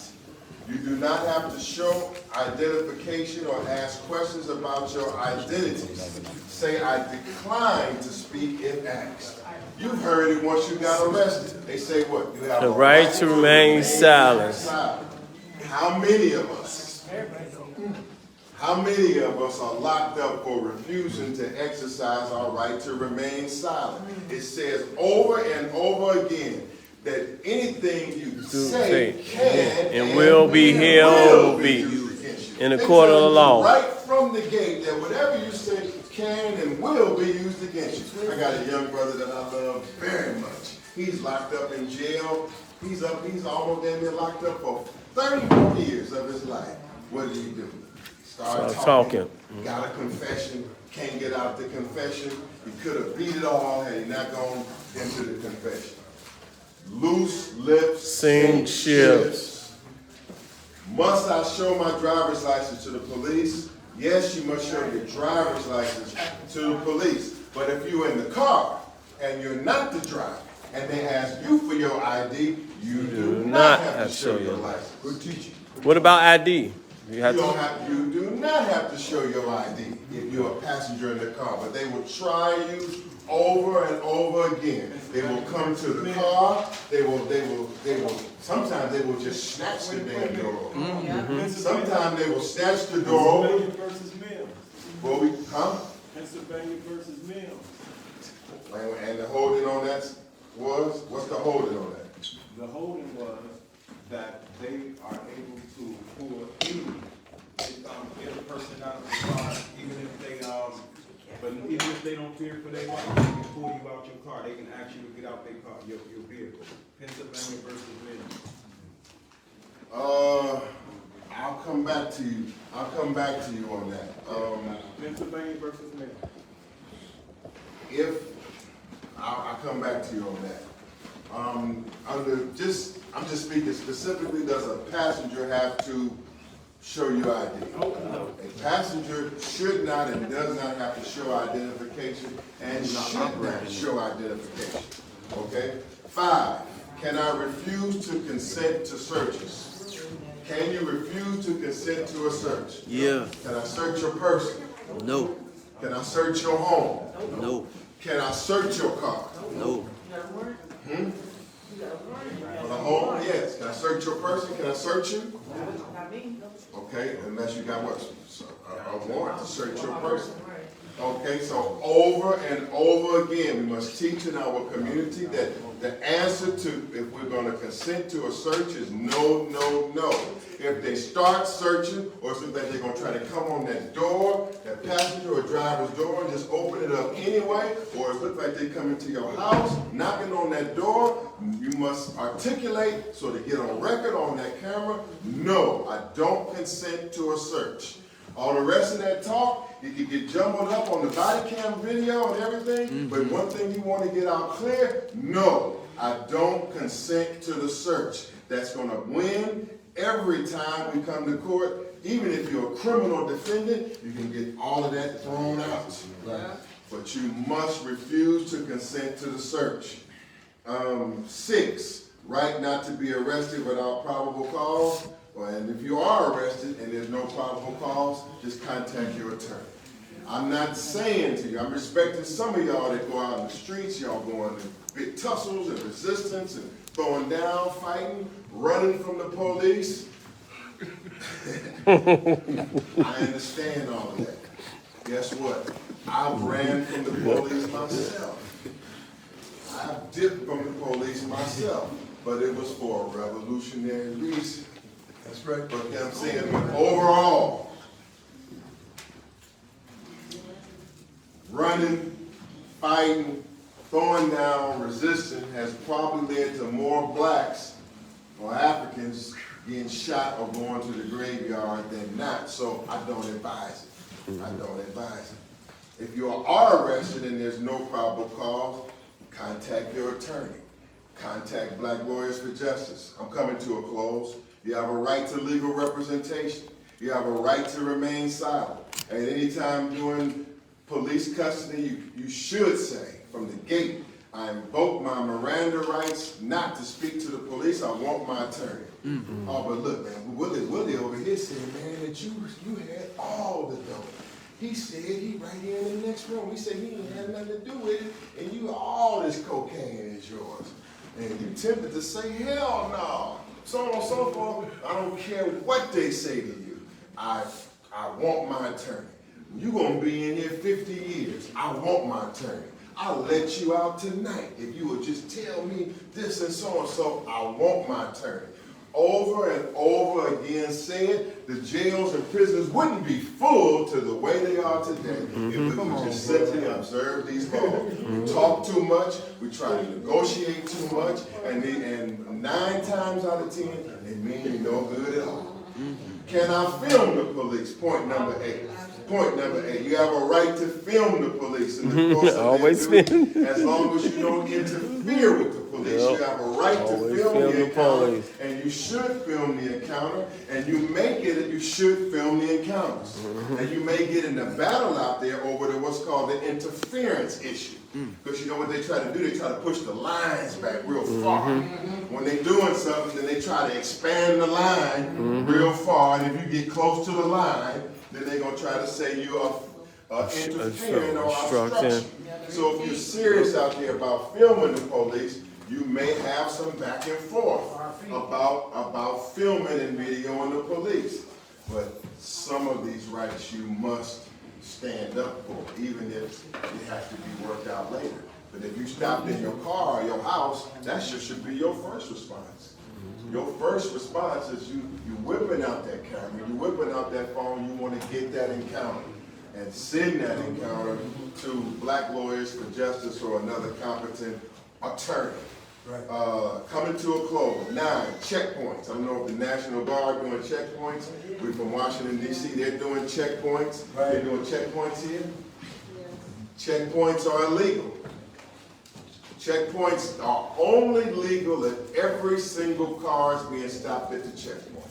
You do not have to show identification or ask questions about your identities. Say, I decline to speak if asked. You've heard it once you got arrested. They say what? You have The right to remain silent. How many of us? How many of us are locked up for refusing to exercise our right to remain silent? It says over and over again that anything you say can and will be held in the court of the law. Right from the gate, that whatever you say can and will be used against you. I got a young brother that I love very much. He's locked up in jail. He's almost damn near locked up for 34 years of his life. What did he do? Start talking. Got a confession. Can't get out the confession. He could have beat it all had he not gone into the confession. Loose lips Sink ships. Must I show my driver's license to the police? Yes, you must show your driver's license to the police. But if you're in the car and you're not the driver and they ask you for your ID, you do not have to show your license. Good teaching. What about ID? You do not have to show your ID if you're a passenger in the car, but they will try you over and over again. They will come to the car. They will. Sometimes they will just snatch the damn door. Sometimes they will snatch the door. Pennsylvania versus Mill. Pennsylvania versus Mill. And the holding on that was, what's the holding on that? The holding was that they are able to pull get a person out of the car, even if they don't fear for their life, they can pull you out your car. They can actually get out their car, your vehicle. Pennsylvania versus Mill. I'll come back to you. I'll come back to you on that. Pennsylvania versus Mill. I'll come back to you on that. I'm just speaking specifically, does a passenger have to show you ID? A passenger should not and does not have to show identification and should not show identification. Okay? 5, can I refuse to consent to searches? Can you refuse to consent to a search? Yeah. Can I search your person? No. Can I search your home? No. Can I search your car? No. For the home, yes. Can I search your person? Can I search you? Not me. Okay, unless you got what? A warrant to search your person. Okay, so over and over again, we must teach in our community that the answer to if we're going to consent to a search is no, no, no. If they start searching, or it's like they're going to try to come on that door, that passenger or driver's door, and just open it up anyway, or it looks like they come into your house, knocking on that door, you must articulate so to get on record on that camera, no, I don't consent to a search. All the rest of that talk, it could get jumbled up on the body cam video and everything, but one thing you want to get out clear, no, I don't consent to the search. That's going to win every time we come to court. Even if you're a criminal defendant, you can get all of that thrown out. Right? But you must refuse to consent to the search. 6, right not to be arrested without probable cause. And if you are arrested and there's no probable cause, just contact your attorney. I'm not saying to you, I'm respecting some of y'all that go out in the streets, y'all going to big tussles and resistance and throwing down, fighting, running from the police. I understand all of that. Guess what? I ran from the police myself. I dipped from the police myself, but it was for a revolutionary reason. That's right. But I'm saying, but overall, running, fighting, throwing down, resisting has probably led to more blacks or Africans getting shot or going to the graveyard than not. So I don't advise it. I don't advise it. If you are arrested and there's no probable cause, contact your attorney. Contact Black Lawyers for Justice. I'm coming to a close. You have a right to legal representation. You have a right to remain silent. At any time during police custody, you should say from the gate, I invoke my Miranda rights not to speak to the police. I want my attorney. Oh, but look, man, Willie over here said, man, that you had all the dope. He said he right here in the next room. He said he ain't had nothing to do with it, and you all this cocaine is yours. And you tempted to say, hell no. So on and so forth. I don't care what they say to you. I want my attorney. You're going to be in here 50 years. I want my attorney. I'll let you out tonight if you would just tell me this and so. I want my attorney. Over and over again said the jails and prisons wouldn't be full to the way they are today if we could just simply observe these laws. We talk too much, we try to negotiate too much, and 9 times out of 10, it means no good at all. Can I film the police? Point number 8. Point number 8. You have a right to film the police in the course of their duty, as long as you don't interfere with the police. You have a right to film the encounter, and you should film the encounter, and you may get it, you should film the encounters. And you may get in a battle out there over what's called the interference issue. Because you know what they try to do? They try to push the lines back real far. When they're doing something, then they try to expand the line real far, and if you get close to the line, then they're going to try to say you are interfering or obstruction. So if you're serious out there about filming the police, you may have some back and forth about filming and videoing the police. But some of these rights you must stand up for, even if it has to be worked out later. But if you stopped in your car or your house, that should be your first response. Your first response is you whipping out that camera, you whipping out that phone, you want to get that encounter and send that encounter to Black Lawyers for Justice or another competent attorney. Right. Coming to a close. 9, checkpoints. I don't know if the National Guard doing checkpoints. We're from Washington, D.C. They're doing checkpoints. Right. They're doing checkpoints here. Checkpoints are illegal. Checkpoints are only legal if every single car is being stopped at the checkpoint.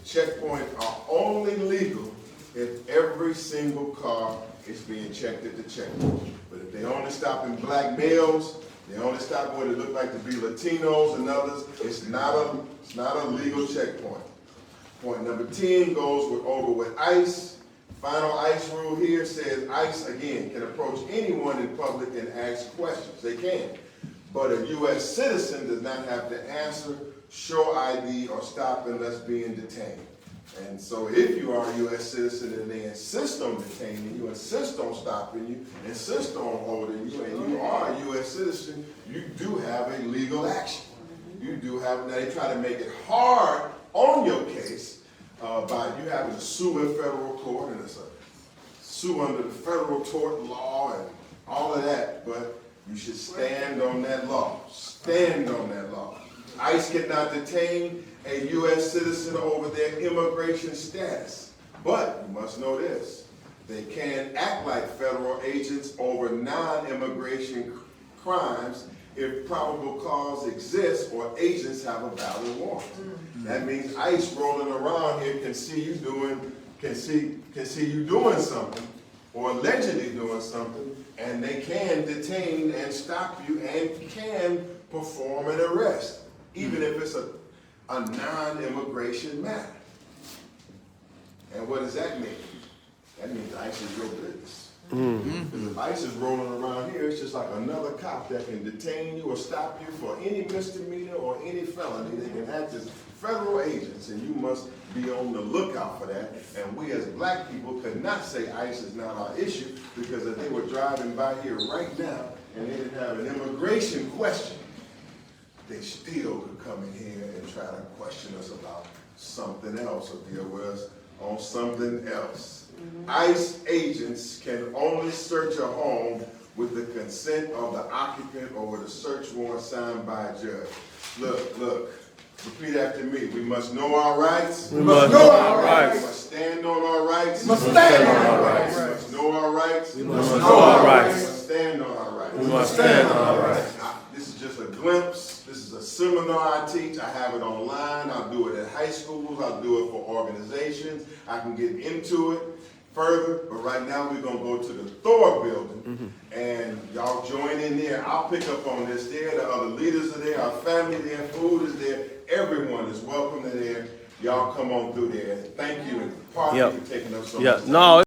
Checkpoints are only legal if every single car is being checked at the checkpoint. But if they only stop in black males, they only stop where they look like to be Latinos and others, it's not a legal checkpoint. Point number 10 goes over with ICE. Final ICE rule here says ICE, again, can approach anyone in public and ask questions. They can. But a U.S. citizen does not have to answer, show ID, or stop unless being detained. And so if you are a U.S. citizen and they insist on detaining you, insist on stopping you, insist on holding you, and you are a U.S. citizen, you do have a legal action. You do have, now they try to make it hard on your case by you having to sue in federal court, and it's a sue under the federal tort law and all of that, but you should stand on that law. Stand on that law. ICE cannot detain a U.S. citizen over their immigration status. But you must know this, they can act like federal agents over non-immigration crimes if probable cause exists or agents have a valid warrant. That means ICE rolling around here can see you doing something or allegedly doing something, and they can detain and stop you and can perform an arrest, even if it's a non-immigration matter. And what does that mean? That means ICE is your business. Because if ICE is rolling around here, it's just like another cop that can detain you or stop you for any misdemeanor or any felony. They can act as federal agents, and you must be on the lookout for that. And we as black people could not say ICE is not our issue, because if they were driving by here right now and they didn't have an immigration question, they still could come in here and try to question us about something else or deal with us on something else. ICE agents can only search a home with the consent of the occupant or with a search warrant signed by a judge. Look, repeat after me. We must know our rights. We must know our rights. We must stand on our rights. We must stand on our rights. We must know our rights. We must know our rights. We must stand on our rights. We must stand on our rights. This is just a glimpse. This is a seminar I teach. I have it online. I'll do it at high schools. I'll do it for organizations. I can get into it further, but right now we're going to go to the Thor building, and y'all join in there. I'll pick up on this there. The other leaders are there. Our family there. Food is there. Everyone is welcome to there. Y'all come on through there. Thank you, and pardon me for taking up so much time.